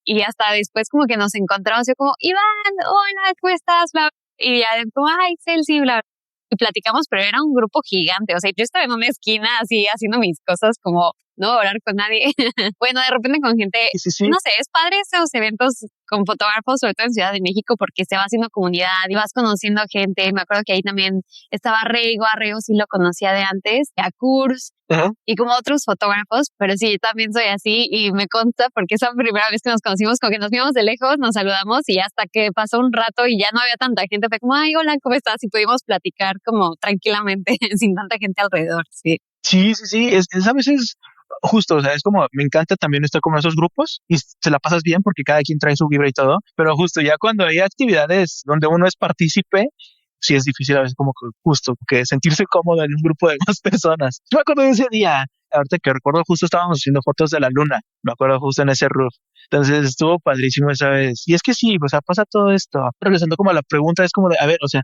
y hasta después como que nos encontramos. Yo como, Iván, hola, ¿cómo estás? Bla, bla. Y ya como, ay, Celsi, bla, bla. Y platicamos, pero era un grupo gigante. O sea, yo estaba en una esquina así haciendo mis cosas como no hablar con nadie. Bueno, de repente con gente, sí, sí, sí. no sé, es padre esos eventos con fotógrafos, sobre todo en Ciudad de México, porque se va haciendo comunidad y vas conociendo gente. Me acuerdo que ahí también estaba Rego, a Rego sí lo conocía de antes, y a Kurs Ajá. y como otros fotógrafos, pero sí, yo también soy así y me consta porque esa primera vez que nos conocimos, como que nos vimos de lejos, nos saludamos y hasta que pasó un rato y ya no había tanta gente, fue como, ay, hola, ¿cómo estás? Y pudimos platicar como tranquilamente, sin tanta gente alrededor, sí. Sí, sí, sí, es a veces justo, o sea, es como, me encanta también estar con esos grupos y se la pasas bien porque cada quien trae su vibra y todo, pero justo ya cuando hay actividades donde uno es partícipe, sí es difícil a veces como que justo que sentirse cómodo en un grupo de más personas. Yo me acuerdo de ese día, ahorita que recuerdo justo estábamos haciendo fotos de la luna, me acuerdo justo en ese roof, entonces estuvo padrísimo esa vez. Y es que sí, o sea, pasa todo esto. Regresando como a la pregunta, es como de, a ver, o sea,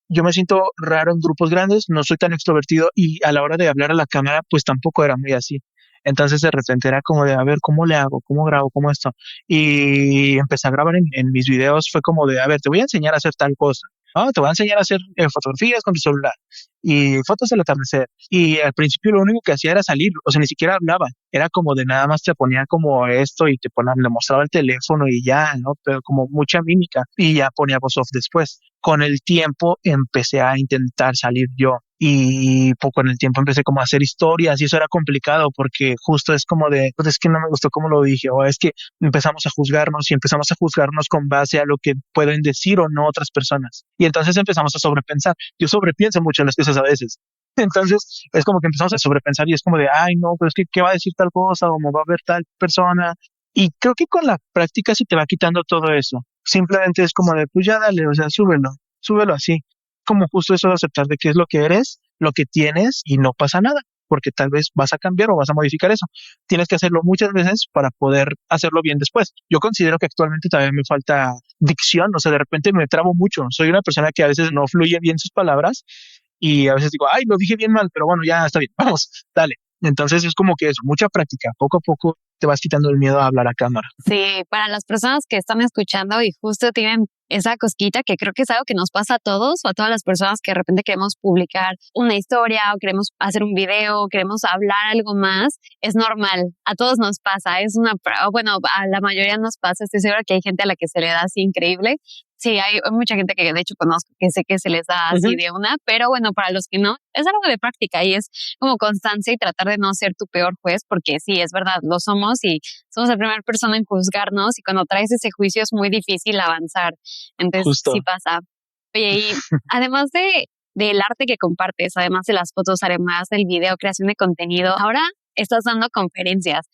yo me siento raro en grupos grandes, no soy tan extrovertido y a la hora de hablar a la cámara, pues tampoco era muy así. Entonces de repente era como de, a ver, ¿cómo le hago? ¿Cómo grabo? ¿Cómo esto? Y empecé a grabar en mis videos, fue como de, a ver, te voy a enseñar a hacer tal cosa. Ah, te voy a enseñar a hacer fotografías con tu celular y fotos del atardecer. Y al principio lo único que hacía era salir, o sea, ni siquiera hablaba. Era como de nada más te ponía como esto y te ponía, le mostraba el teléfono y ya, ¿no? Pero como mucha mímica y ya ponía voz off después. Con el tiempo empecé a intentar salir yo y poco en el tiempo empecé como a hacer historias y eso era complicado porque justo es como de, pues es que no me gustó cómo lo dije o es que empezamos a juzgarnos y empezamos a juzgarnos con base a lo que pueden decir o no otras personas. Y entonces empezamos a sobrepensar. Yo sobrepienso mucho en las cosas a veces. Entonces es como que empezamos a sobrepensar y es como de, ay, no, pero es que, ¿qué va a decir tal cosa? ¿O me va a ver tal persona? Y creo que con la práctica se te va quitando todo eso. Simplemente es como de, pues ya dale, o sea, súbelo así. Como justo eso de aceptar de qué es lo que eres, lo que tienes y no pasa nada, porque tal vez vas a cambiar o vas a modificar eso. Tienes que hacerlo muchas veces para poder hacerlo bien después. Yo considero que actualmente todavía me falta dicción, o sea, de repente me trabo mucho. Soy una persona que a veces no fluye bien sus palabras y a veces digo, ay, lo dije bien mal, pero bueno, ya está bien, vamos, dale. Entonces es como que eso, mucha práctica, poco a poco te vas quitando el miedo a hablar a cámara. Sí, para las personas que están escuchando y justo tienen esa cosquita que creo que es algo que nos pasa a todos o a todas las personas que de repente queremos publicar una historia o queremos hacer un video o queremos hablar algo más, es normal, a todos nos pasa, es una, bueno, a la mayoría nos pasa, estoy segura que hay gente a la que se le da así increíble. Sí, hay mucha gente que de hecho conozco que sé que se les da así de una, pero bueno, para los que no, es algo de práctica y es como constancia y tratar de no ser tu peor juez, porque sí, es verdad, lo somos y somos la primera persona en juzgarnos y cuando traes ese juicio es muy difícil avanzar. Entonces, Justo. sí pasa. Oye, y además del arte que compartes, además de las fotos, además del video, creación de contenido, ahora estás dando conferencias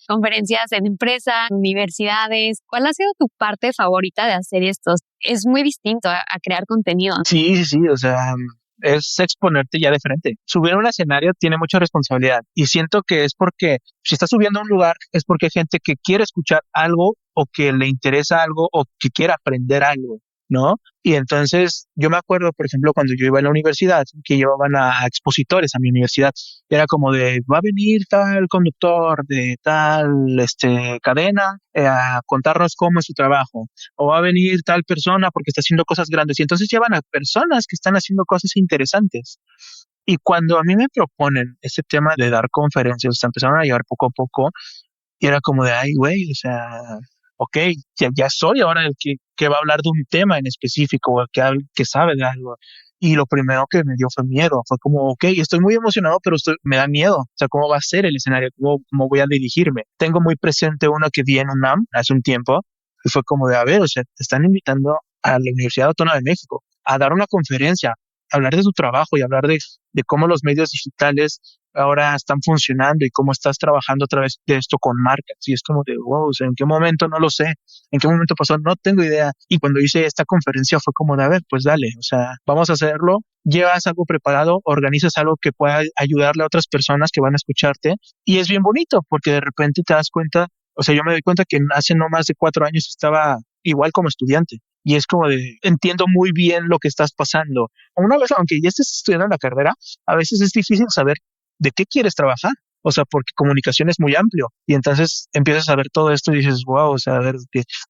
en empresas, universidades. ¿Cuál ha sido tu parte favorita de hacer esto? Es muy distinto a crear contenido. Sí, sí, sí, o sea, es exponerte ya de frente. Subir a un escenario tiene mucha responsabilidad y siento que es porque si estás subiendo a un lugar es porque hay gente que quiere escuchar algo o que le interesa algo o que quiere aprender algo. ¿no? Y entonces yo me acuerdo, por ejemplo, cuando yo iba a la universidad, que llevaban a expositores a mi universidad, y era como de, va a venir tal conductor de tal cadena a contarnos cómo es su trabajo, o va a venir tal persona porque está haciendo cosas grandes, y entonces llevan a personas que están haciendo cosas interesantes. Y cuando a mí me proponen ese tema de dar conferencias, se empezaron a llevar poco a poco, y era como de, ay, güey, o sea, ok, ya soy ahora el que va a hablar de un tema en específico, o el que sabe de algo. Y lo primero que me dio fue miedo. Fue como, ok, estoy muy emocionado, pero me da miedo. O sea, ¿cómo va a ser el escenario? ¿Cómo voy a dirigirme? Tengo muy presente uno que vi en UNAM hace un tiempo, y fue como de, a ver, o sea, te están invitando a la Universidad Autónoma de México a dar una conferencia, a hablar de tu trabajo y hablar de cómo los medios digitales ahora están funcionando y cómo estás trabajando a través de esto con marcas. Y es como de, wow, o sea, ¿en qué momento? No lo sé. ¿En qué momento pasó? No tengo idea. Y cuando hice esta conferencia fue como de, a ver, pues dale, o sea, vamos a hacerlo. Llevas algo preparado, organizas algo que pueda ayudarle a otras personas que van a escucharte. Y es bien bonito porque de repente te das cuenta, o sea, yo me doy cuenta que hace no más de 4 años estaba igual como estudiante. Y es como de, entiendo muy bien lo que estás pasando. Una vez, aunque ya estés estudiando la carrera, a veces es difícil saber de qué quieres trabajar. O sea, porque comunicación es muy amplio. Y entonces empiezas a ver todo esto y dices, wow, o sea, a ver,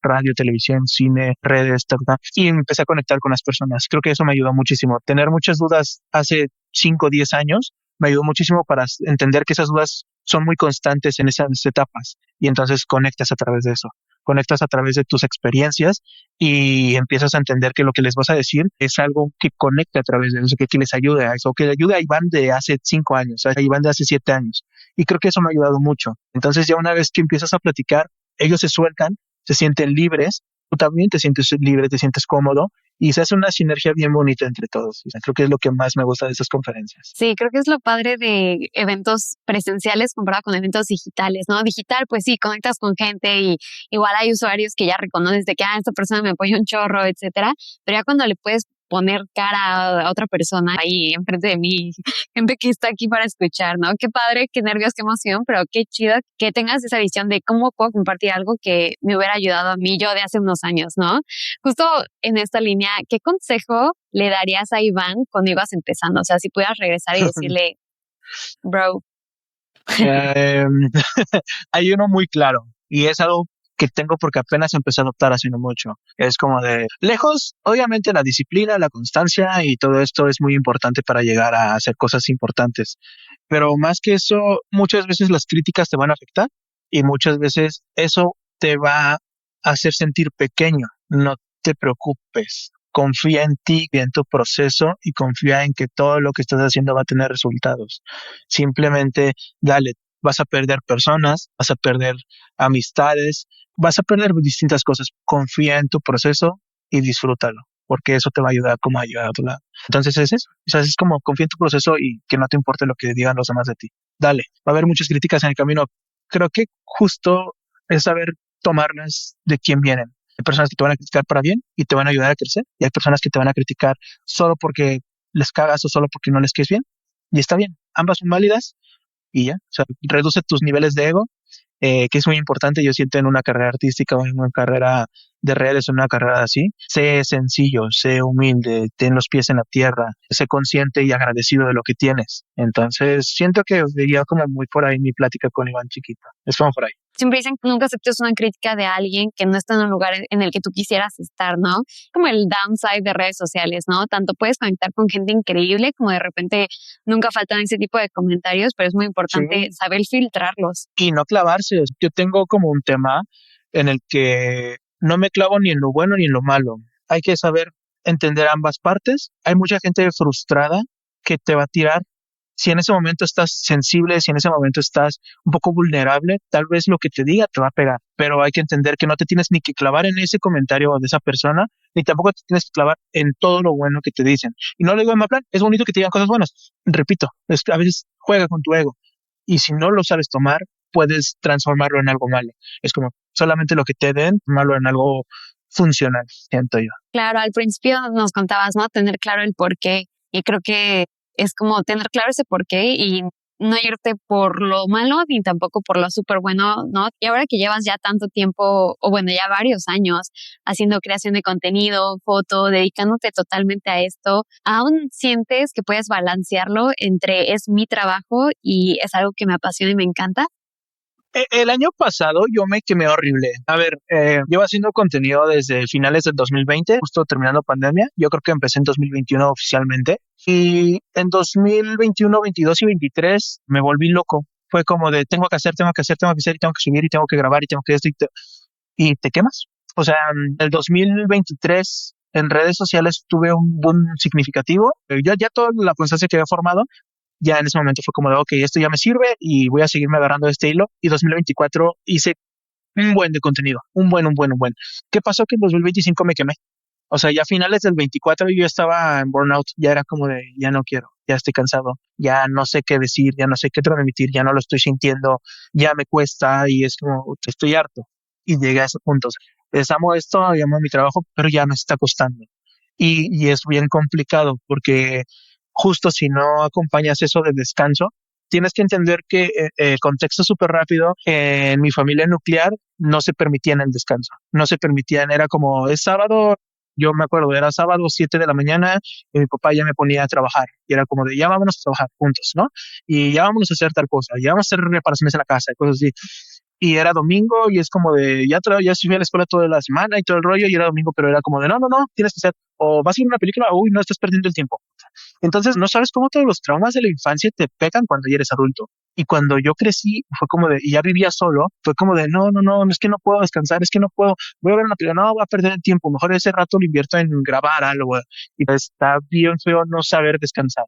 radio, televisión, cine, redes, ta, ta. Y empecé a conectar con las personas. Creo que eso me ayudó muchísimo. Tener muchas dudas hace 5 o 10 años me ayudó muchísimo para entender que esas dudas son muy constantes en esas etapas. Y entonces conectas a través de eso. Conectas a través de tus experiencias y empiezas a entender que lo que les vas a decir es algo que conecta a través de eso, que les ayude a eso, que le ayude a Iván de hace 5 años, a Iván de hace 7 años. Y creo que eso me ha ayudado mucho. Entonces ya una vez que empiezas a platicar, ellos se sueltan, se sienten libres, tú también te sientes libre, te sientes cómodo y se hace una sinergia bien bonita entre todos. O sea, creo que es lo que más me gusta de estas conferencias. Sí, creo que es lo padre de eventos presenciales comparado con eventos digitales, ¿no? Digital, pues sí, conectas con gente y igual hay usuarios que ya reconoces de que, esta persona me apoya un chorro, etcétera, pero ya cuando le puedes poner cara a otra persona ahí enfrente de mí, gente que está aquí para escuchar, ¿no? Qué padre, qué nervios, qué emoción, pero qué chido que tengas esa visión de cómo puedo compartir algo que me hubiera ayudado a mí yo de hace unos años, ¿no? Justo en esta línea, ¿qué consejo le darías a Iván cuando ibas empezando? O sea, si pudieras regresar y decirle, bro. Eh, Hay uno muy claro y es algo que tengo porque apenas empecé a adoptar hace no mucho. Es como de lejos, obviamente la disciplina, la constancia y todo esto es muy importante para llegar a hacer cosas importantes. Pero más que eso, muchas veces las críticas te van a afectar y muchas veces eso te va a hacer sentir pequeño. No te preocupes. Confía en ti y en tu proceso y confía en que todo lo que estás haciendo va a tener resultados. Simplemente dale, vas a perder personas, vas a perder amistades, vas a perder distintas cosas. Confía en tu proceso y disfrútalo, porque eso te va a ayudar como a ayudar a tu lado. Entonces es eso. O sea, es como confía en tu proceso y que no te importe lo que digan los demás de ti. Dale, va a haber muchas críticas en el camino. Creo que justo es saber tomarlas de quién vienen. Hay personas que te van a criticar para bien y te van a ayudar a crecer, y hay personas que te van a criticar solo porque les cagas o solo porque no les quieres bien. Y está bien, ambas son válidas y ya, o sea, reduce tus niveles de ego, que es muy importante, yo siento en una carrera artística o en una carrera de redes, en una carrera así, sé sencillo, sé humilde, ten los pies en la tierra, sé consciente y agradecido de lo que tienes. Entonces, siento que iría como muy por ahí mi plática con Iván chiquita. Es como por ahí. Siempre dicen que nunca aceptes una crítica de alguien que no está en un lugar en el que tú quisieras estar, ¿no? Como el downside de redes sociales, ¿no? Tanto puedes conectar con gente increíble como de repente nunca faltan ese tipo de comentarios, pero es muy importante Sí. saber filtrarlos. Y no clavarse. Yo tengo como un tema en el que no me clavo ni en lo bueno ni en lo malo. Hay que saber entender ambas partes. Hay mucha gente frustrada que te va a tirar. Si en ese momento estás sensible, si en ese momento estás un poco vulnerable, tal vez lo que te diga te va a pegar, pero hay que entender que no te tienes ni que clavar en ese comentario de esa persona, ni tampoco te tienes que clavar en todo lo bueno que te dicen. Y no lo digo en mal plan, es bonito que te digan cosas buenas. Repito, a veces juega con tu ego. Y si no lo sabes tomar, puedes transformarlo en algo malo. Es como solamente lo que te den, malo en algo funcional, siento yo. Claro, al principio nos contabas, ¿no? Tener claro el por qué. Y creo que es como tener claro ese por qué y no irte por lo malo ni tampoco por lo súper bueno, ¿no? Y ahora que llevas ya tanto tiempo, o bueno, ya varios años haciendo creación de contenido, foto, dedicándote totalmente a esto, ¿aún sientes que puedes balancearlo entre es mi trabajo y es algo que me apasiona y me encanta? El año pasado yo me quemé horrible. A ver, llevo haciendo contenido desde finales del 2020, justo terminando pandemia. Yo creo que empecé en 2021 oficialmente. Y en 2021, 22 y 23 me volví loco. Fue como de tengo que hacer, tengo que hacer, tengo que hacer, y tengo que subir, y tengo que grabar, y tengo que esto, y te quemas. O sea, en el 2023 en redes sociales tuve un boom significativo. Yo ya toda la constancia que había formado ya en ese momento fue como de, ok, esto ya me sirve y voy a seguirme agarrando de este hilo. Y 2024 hice un buen de contenido, un buen. ¿Qué pasó? Que en 2025 me quemé. O sea, ya a finales del 24 yo ya estaba en burnout, ya era como de, ya no quiero, ya estoy cansado, ya no sé qué decir, ya no sé qué transmitir, ya no lo estoy sintiendo, ya me cuesta y es como, estoy harto. Y llegué a ese punto. O sea, amo esto, amo mi trabajo, pero ya me está costando. Y es bien complicado porque justo si no acompañas eso de descanso, tienes que entender que el contexto súper rápido, en mi familia nuclear no se permitían el descanso, no se permitían, era como es sábado, yo me acuerdo, era sábado 7 de la mañana y mi papá ya me ponía a trabajar y era como de ya vámonos a trabajar juntos, ¿no? Y ya vámonos a hacer tal cosa, ya vamos a hacer reparaciones en la casa y cosas así. Y era domingo y es como de, ya fui a la escuela toda la semana y todo el rollo y era domingo, pero era como de, no, no, no, tienes que hacer, o vas a ir a una película, uy, no estás perdiendo el tiempo. Entonces, no sabes cómo todos los traumas de la infancia te pegan cuando ya eres adulto. Y cuando yo crecí, fue como de, y ya vivía solo, fue como de, no, no, no, es que no puedo descansar, es que no puedo, voy a ver una película, no, voy a perder el tiempo, mejor ese rato lo invierto en grabar algo. Y está bien feo no saber descansar.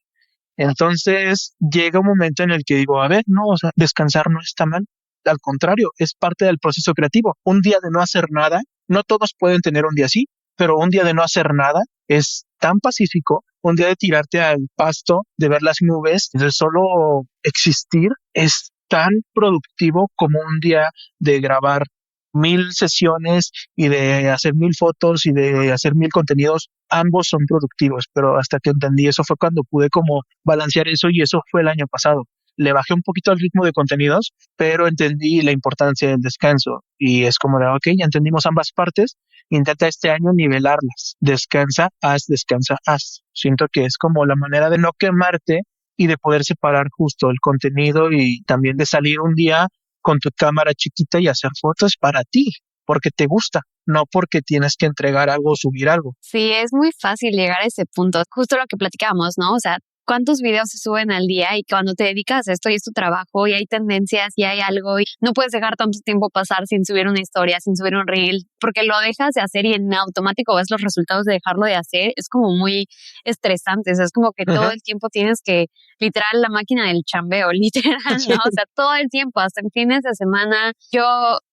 Entonces llega un momento en el que digo, a ver, no, o sea, descansar no está mal. Al contrario, es parte del proceso creativo. Un día de no hacer nada, no todos pueden tener un día así, pero un día de no hacer nada es tan pacífico. Un día de tirarte al pasto, de ver las nubes, de solo existir, es tan productivo como un día de grabar 1000 sesiones y de hacer 1000 fotos y de hacer 1000 contenidos. Ambos son productivos, pero hasta que entendí eso fue cuando pude como balancear eso y eso fue el año pasado. Le bajé un poquito el ritmo de contenidos, pero entendí la importancia del descanso y es como de, ok, ya entendimos ambas partes, intenta este año nivelarlas. Descansa, haz. Siento que es como la manera de no quemarte y de poder separar justo el contenido y también de salir un día con tu cámara chiquita y hacer fotos para ti, porque te gusta, no porque tienes que entregar algo o subir algo. Sí, es muy fácil llegar a ese punto, justo lo que platicábamos, ¿no? O sea, cuántos videos se suben al día y cuando te dedicas a esto y es tu trabajo y hay tendencias y hay algo y no puedes dejar tanto tiempo pasar sin subir una historia, sin subir un reel, porque lo dejas de hacer y en automático ves los resultados de dejarlo de hacer, es como muy estresante, o sea, es como que todo Ajá. el tiempo tienes que, literal, la máquina del chambeo, literal, ¿no? O sea, todo el tiempo, hasta en fines de semana. Yo,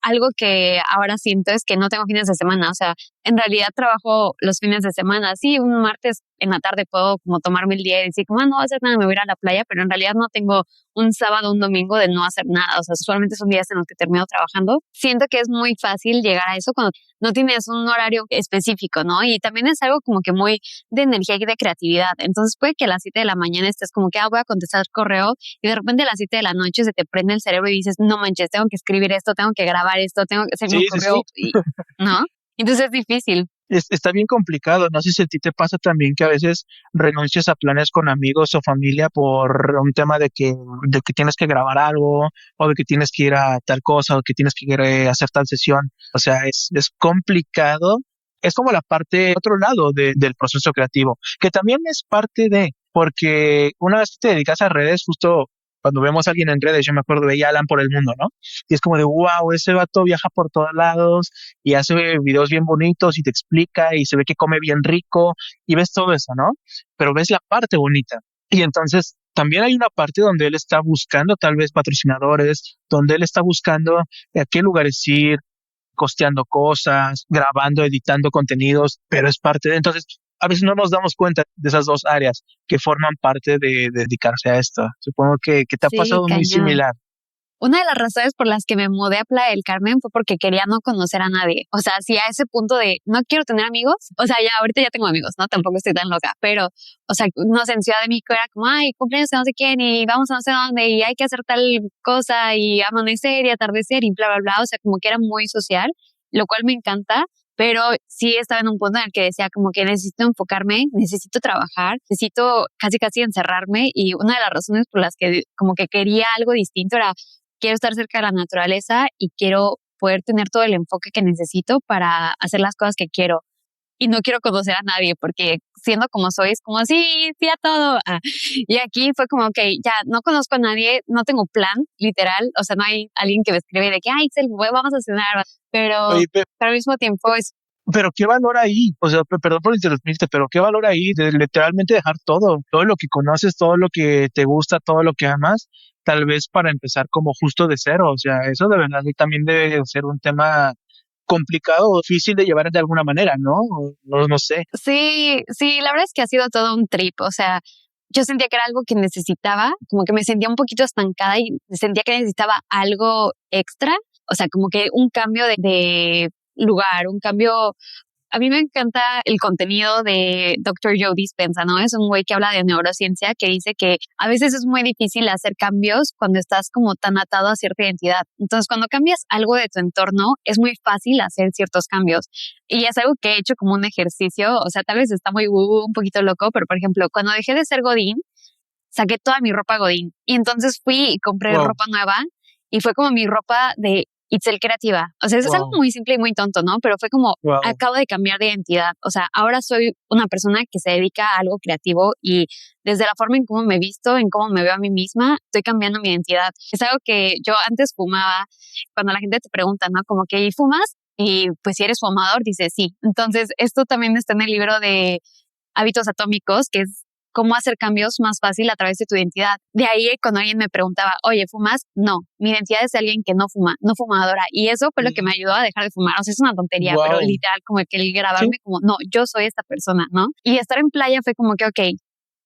algo que ahora siento es que no tengo fines de semana, o sea, en realidad trabajo los fines de semana. Sí, un martes en la tarde puedo como tomarme el día y decir, como, "Ah, no voy a hacer nada, me voy a ir a la playa", pero en realidad no tengo un sábado, un domingo de no hacer nada. O sea, usualmente son días en los que termino trabajando. Siento que es muy fácil llegar a eso cuando no tienes un horario específico, ¿no? Y también es algo como que muy de energía y de creatividad. Entonces puede que a las 7 de la mañana estés como que, voy a contestar correo y de repente a las 7 de la noche se te prende el cerebro y dices, no manches, tengo que escribir esto, tengo que grabar esto, se me Sí, sí, sí. ocurrió, ¿no? Entonces es difícil. Está bien complicado. No sé si a ti te pasa también que a veces renuncias a planes con amigos o familia por un tema de que tienes que grabar algo o de que tienes que ir a tal cosa o que tienes que ir a hacer tal sesión. O sea, es complicado. Es como la parte, otro lado del proceso creativo, que también es parte de, porque una vez que te dedicas a redes, justo cuando vemos a alguien en redes, yo me acuerdo, veía a Alan por el mundo, ¿no? Y es como de, wow, ese vato viaja por todos lados y hace videos bien bonitos y te explica y se ve que come bien rico y ves todo eso, ¿no? Pero ves la parte bonita. Y entonces también hay una parte donde él está buscando tal vez patrocinadores, donde él está buscando a qué lugares ir, costeando cosas, grabando, editando contenidos, pero es parte de... Entonces, a veces no nos damos cuenta de esas dos áreas que forman parte de dedicarse a esto. Supongo que te ha Sí, pasado muy cañón. similar. Una de las razones por las que me mudé a Playa del Carmen fue porque quería no conocer a nadie. O sea, sí a ese punto de no quiero tener amigos. O sea, ya ahorita ya tengo amigos, ¿no? Tampoco estoy tan loca. Pero, o sea, no sé, en Ciudad de México era como, ay, cumpleaños de no sé quién y vamos a no sé dónde y hay que hacer tal cosa y amanecer y atardecer y bla, bla, bla. O sea, como que era muy social, lo cual me encanta. Pero sí estaba en un punto en el que decía como que necesito enfocarme, necesito trabajar, necesito casi encerrarme, y una de las razones por las que como que quería algo distinto era quiero estar cerca de la naturaleza y quiero poder tener todo el enfoque que necesito para hacer las cosas que quiero. Y no quiero conocer a nadie porque siendo como soy es como sí a todo. Y aquí fue como, ok, ya no conozco a nadie, no tengo plan, literal. O sea, no hay alguien que me escribe de que, ay, vamos a cenar. Pero Oye, al mismo tiempo es pero qué valor ahí, o sea, perdón por interrumpirte, pero qué valor ahí de literalmente dejar todo lo que conoces, todo lo que te gusta, todo lo que amas, tal vez para empezar como justo de cero. O sea, eso de verdad también debe ser un tema complicado o difícil de llevar de alguna manera, ¿no? No sé. sí, la verdad es que ha sido todo un trip. O sea, yo sentía que era algo que necesitaba, como que me sentía un poquito estancada y sentía que necesitaba algo extra. O sea, como que un cambio de lugar, un cambio. A mí me encanta el contenido de Doctor Joe Dispenza, ¿no? Es un güey que habla de neurociencia, que dice que a veces es muy difícil hacer cambios cuando estás como tan atado a cierta identidad. Entonces, cuando cambias algo de tu entorno, es muy fácil hacer ciertos cambios. Y es algo que he hecho como un ejercicio. O sea, tal vez está muy un poquito loco, pero por ejemplo, cuando dejé de ser Godín, saqué toda mi ropa Godín. Y entonces fui y compré Wow, ropa nueva y fue como mi ropa de Itzel creativa. O sea, eso es algo wow, muy simple y muy tonto, ¿no? Pero fue como, wow. acabo de cambiar de identidad. O sea, ahora soy una persona que se dedica a algo creativo y desde la forma en cómo me visto, en cómo me veo a mí misma, estoy cambiando mi identidad. Es algo que yo antes fumaba. Cuando la gente te pregunta, ¿no? Como que, ¿y fumas? Y pues si eres fumador, dices sí. Entonces, esto también está en el libro de Hábitos Atómicos, que es cómo hacer cambios más fácil a través de tu identidad. De ahí, cuando alguien me preguntaba, oye, ¿fumas? No, mi identidad es de alguien que no fuma, no fumadora. Y eso fue lo que me ayudó a dejar de fumar. O sea, es una tontería, pero Wow. literal, como que el Sí, grabarme como, no, yo soy esta persona, ¿no? Y estar en playa fue como que, ok,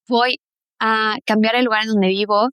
voy a cambiar el lugar en donde vivo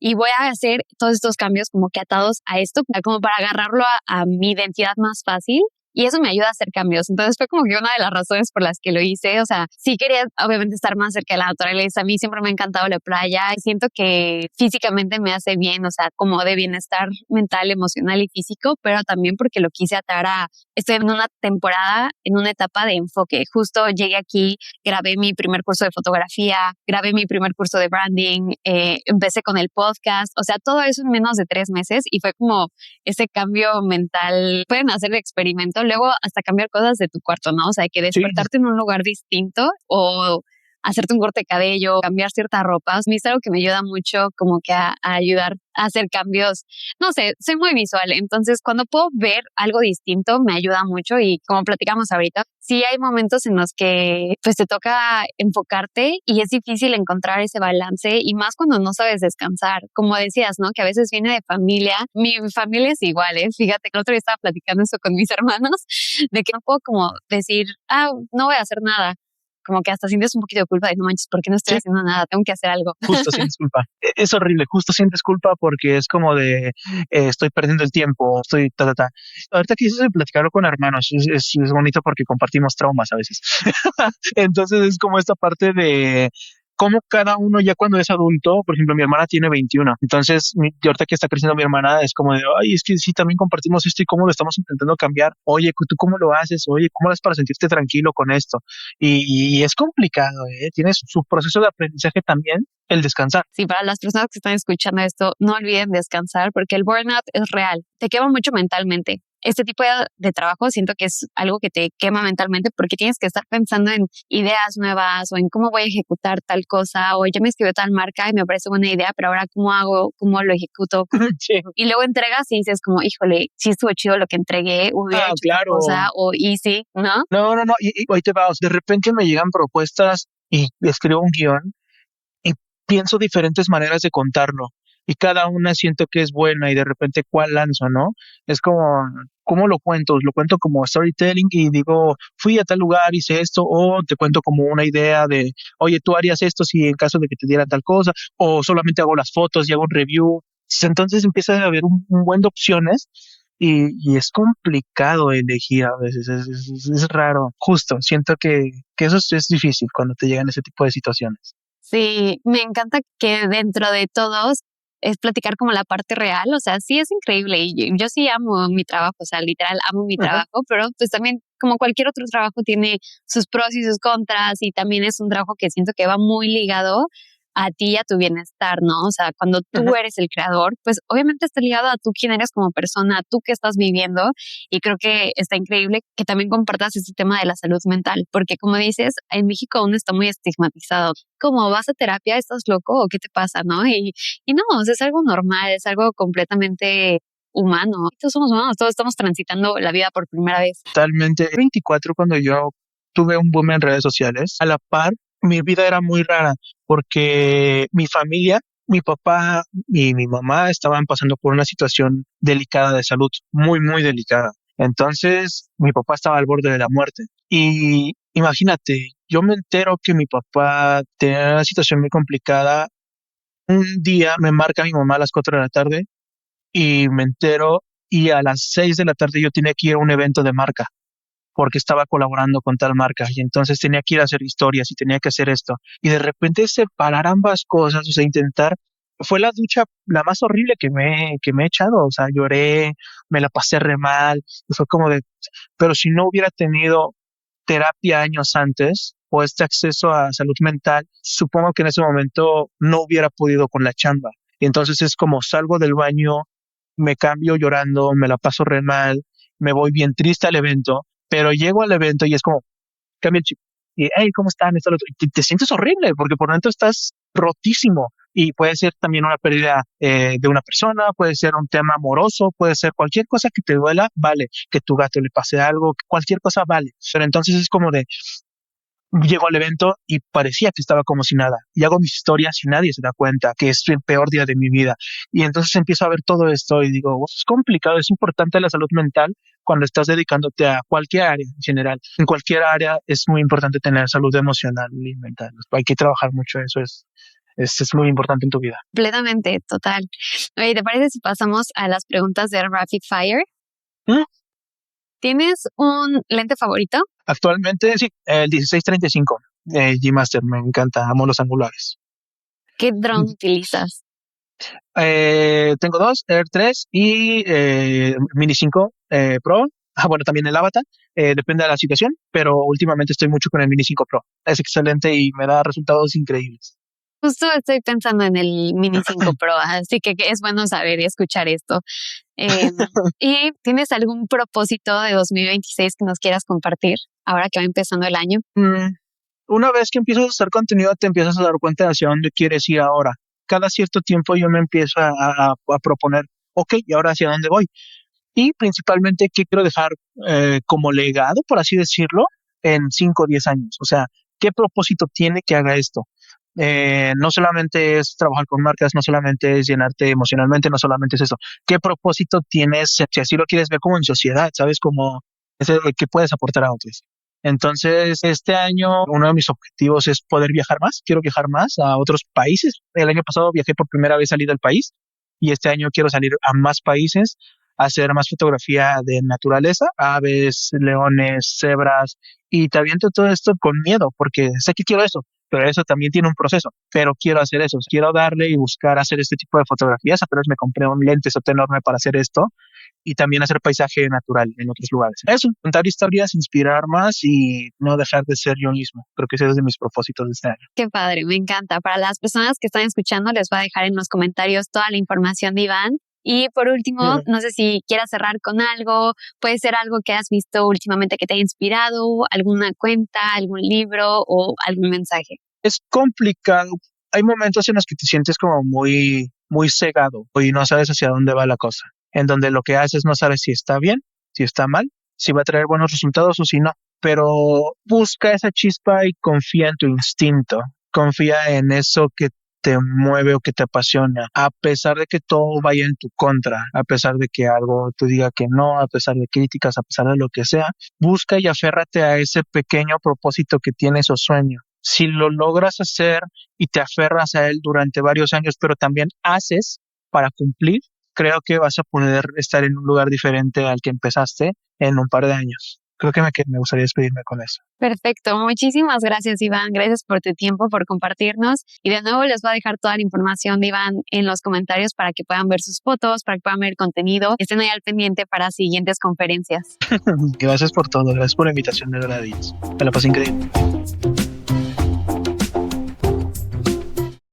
y voy a hacer todos estos cambios como que atados a esto, como para agarrarlo a mi identidad más fácil. Y eso me ayuda a hacer cambios. Entonces fue como que una de las razones por las que lo hice. O sea, sí quería obviamente estar más cerca de la naturaleza. A mí siempre me ha encantado la playa. Siento que físicamente me hace bien, o sea, como de bienestar mental, emocional y físico, pero también porque lo quise atar a, estoy en una temporada, en una etapa de enfoque. Justo llegué aquí, grabé mi primer curso de fotografía, grabé mi primer curso de branding, empecé con el podcast. O sea, todo eso en menos de 3 meses y fue como ese cambio mental. Pueden hacer el experimento, luego hasta cambiar cosas de tu cuarto, ¿no? O sea, que sí, despertarte en un lugar distinto o hacerte un corte de cabello, cambiar cierta ropa. A mí es algo que me ayuda mucho como que a ayudar a hacer cambios. No sé, soy muy visual, entonces cuando puedo ver algo distinto me ayuda mucho y como platicamos ahorita, sí hay momentos en los que pues te toca enfocarte y es difícil encontrar ese balance y más cuando no sabes descansar. Como decías, ¿no? Que a veces viene de familia. Mi familia es igual, ¿eh? Fíjate que el otro día estaba platicando eso con mis hermanos, de que no puedo como decir, no voy a hacer nada. Como que hasta sientes un poquito de culpa de no manches, ¿por qué no estoy sí, haciendo nada? Tengo que hacer algo. justo sientes culpa. Es horrible, justo sientes culpa porque es como de estoy perdiendo el tiempo, estoy ta. Ahorita quise platicarlo con hermanos, es bonito porque compartimos traumas a veces. Entonces es como esta parte de cómo cada uno ya cuando es adulto, por ejemplo, mi hermana tiene 21, entonces y ahorita que está creciendo mi hermana es como de, ay, es que sí, también compartimos esto y cómo lo estamos intentando cambiar. Oye, ¿tú cómo lo haces? Oye, ¿cómo lo haces para sentirte tranquilo con esto? Y es complicado, ¿eh? Tiene su proceso de aprendizaje también, el descansar. Sí, para las personas que están escuchando esto, no olviden descansar porque el burnout es real. Te quema mucho mentalmente. Este tipo de trabajo siento que es algo que te quema mentalmente porque tienes que estar pensando en ideas nuevas o en cómo voy a ejecutar tal cosa o ya me escribió tal marca y me parece buena idea, pero ahora cómo hago, cómo lo ejecuto. Sí. Y luego entregas y dices como, híjole, sí estuvo chido lo que entregué, hubiera Ah, hecho otra claro. cosa o easy, ¿no? No, y ahí te va, o sea, de repente me llegan propuestas y escribo un guión y pienso diferentes maneras de contarlo y cada una siento que es buena y de repente cuál lanzo, ¿no? Es como, ¿cómo lo cuento? Lo cuento como storytelling y digo, fui a tal lugar, hice esto, o te cuento como una idea de, oye, tú harías esto si en caso de que te dieran tal cosa, o solamente hago las fotos y hago un review. Entonces empieza a haber un buen de opciones y es complicado elegir a veces, es raro. Justo, siento que eso es difícil cuando te llegan ese tipo de situaciones. Sí, me encanta que dentro de todos es platicar como la parte real, o sea, sí es increíble y yo sí amo mi trabajo, o sea, literal amo mi Ajá. trabajo, pero pues también como cualquier otro trabajo tiene sus pros y sus contras y también es un trabajo que siento que va muy ligado a ti y a tu bienestar, ¿no? O sea, cuando tú Ajá. eres el creador, pues obviamente está ligado a tú quién eres como persona, a tú qué estás viviendo y creo que está increíble que también compartas este tema de la salud mental, porque como dices, en México aún está muy estigmatizado. Como vas a terapia, estás loco o qué te pasa, ¿no? Y no, o sea, es algo normal, es algo completamente humano. Todos somos humanos, todos estamos transitando la vida por primera vez. Totalmente. 24 cuando yo tuve un boom en redes sociales, a la par, mi vida era muy rara porque mi familia, mi papá y mi mamá estaban pasando por una situación delicada de salud, muy, muy delicada. Entonces, mi papá estaba al borde de la muerte. Y imagínate, yo me entero que mi papá tenía una situación muy complicada. Un día me marca mi mamá a las 4 de la tarde y me entero y a las 6 de la tarde yo tenía que ir a un evento de marca porque estaba colaborando con tal marca y entonces tenía que ir a hacer historias y tenía que hacer esto. Y de repente separar ambas cosas, o sea, intentar, fue la ducha la más horrible que me he echado, o sea, lloré, me la pasé re mal, y fue como de, pero si no hubiera tenido terapia años antes o este acceso a salud mental, supongo que en ese momento no hubiera podido con la chamba. Y entonces es como salgo del baño, me cambio llorando, me la paso re mal, me voy bien triste al evento, pero llego al evento y es como, cambia el chip. Y, hey, ¿cómo están? Esto, lo otro. Y te sientes horrible porque por dentro estás rotísimo. Y puede ser también una pérdida de una persona, puede ser un tema amoroso, puede ser cualquier cosa que te duela, vale. Que tu gato le pase algo, cualquier cosa vale. Pero entonces es como de, llego al evento y parecía que estaba como si nada. Y hago mis historias y nadie se da cuenta que es el peor día de mi vida. Y entonces empiezo a ver todo esto y digo, "Oh, es complicado, es importante la salud mental cuando estás dedicándote a cualquier área en general. En cualquier área es muy importante tener salud emocional y mental. Hay que trabajar mucho eso, es muy importante en tu vida. Completamente, total. Oye, ¿te parece si pasamos a las preguntas de Rapid Fire? ¿Mm? ¿Tienes un lente favorito? Actualmente sí, el 1635 G-Master, me encanta, amo los angulares. ¿Qué drone utilizas? Tengo dos, Air 3 y Mini 5 Pro. Ah, bueno, también el Avatar, depende de la situación, pero últimamente estoy mucho con el Mini 5 Pro. Es excelente y me da resultados increíbles. Justo estoy pensando en el Mini 5 Pro, así que es bueno saber y escuchar esto. Eh, ¿Y tienes algún propósito de 2026 que nos quieras compartir ahora que va empezando el año? Mm, una vez que empiezas a hacer contenido, te empiezas a dar cuenta de hacia dónde quieres ir ahora. Cada cierto tiempo yo me empiezo a proponer, ok, ¿y ahora hacia dónde voy? Y principalmente, ¿qué quiero dejar como legado, por así decirlo, en 5 o 10 años? O sea, ¿qué propósito tiene que haga esto? No solamente es trabajar con marcas, no solamente es llenarte emocionalmente, no solamente es eso. ¿Qué propósito tienes, si así lo quieres ver como en sociedad, sabes? Como ese, que puedes aportar a otros. Entonces, este año uno de mis objetivos es poder viajar más. Quiero viajar más a otros países. El año pasado viajé por primera vez, salí del país y este año quiero salir a más países, hacer más fotografía de naturaleza, aves, leones, cebras, y te aviento todo esto con miedo, porque sé que quiero eso, pero eso también tiene un proceso, pero quiero hacer eso, quiero darle y buscar hacer este tipo de fotografías, apenas me compré un lente sote enorme para hacer esto, y también hacer paisaje natural en otros lugares. Eso, contar historias, inspirar más y no dejar de ser yo mismo. Creo que ese es de mis propósitos de este año. Qué padre, me encanta. Para las personas que están escuchando, les voy a dejar en los comentarios toda la información de Iván. Y por último, no sé si quieras cerrar con algo, puede ser algo que has visto últimamente que te haya inspirado, alguna cuenta, algún libro o algún mensaje. Es complicado. Hay momentos en los que te sientes como muy, muy cegado y no sabes hacia dónde va la cosa. En donde lo que haces no sabes si está bien, si está mal, si va a traer buenos resultados o si no. Pero busca esa chispa y confía en tu instinto. Confía en eso que te mueve o que te apasiona, a pesar de que todo vaya en tu contra, a pesar de que algo te diga que no, a pesar de críticas, a pesar de lo que sea, busca y aférrate a ese pequeño propósito que tienes o sueño. Si lo logras hacer y te aferras a él durante varios años, pero también haces para cumplir, creo que vas a poder estar en un lugar diferente al que empezaste en un par de años. Creo que me gustaría despedirme con eso. Perfecto, muchísimas gracias Iván, gracias por tu tiempo, por compartirnos y de nuevo les voy a dejar toda la información de Iván en los comentarios para que puedan ver sus fotos, para que puedan ver el contenido, estén ahí al pendiente para siguientes conferencias. Gracias por todo, gracias por la invitación, de verdad, me la pasé increíble.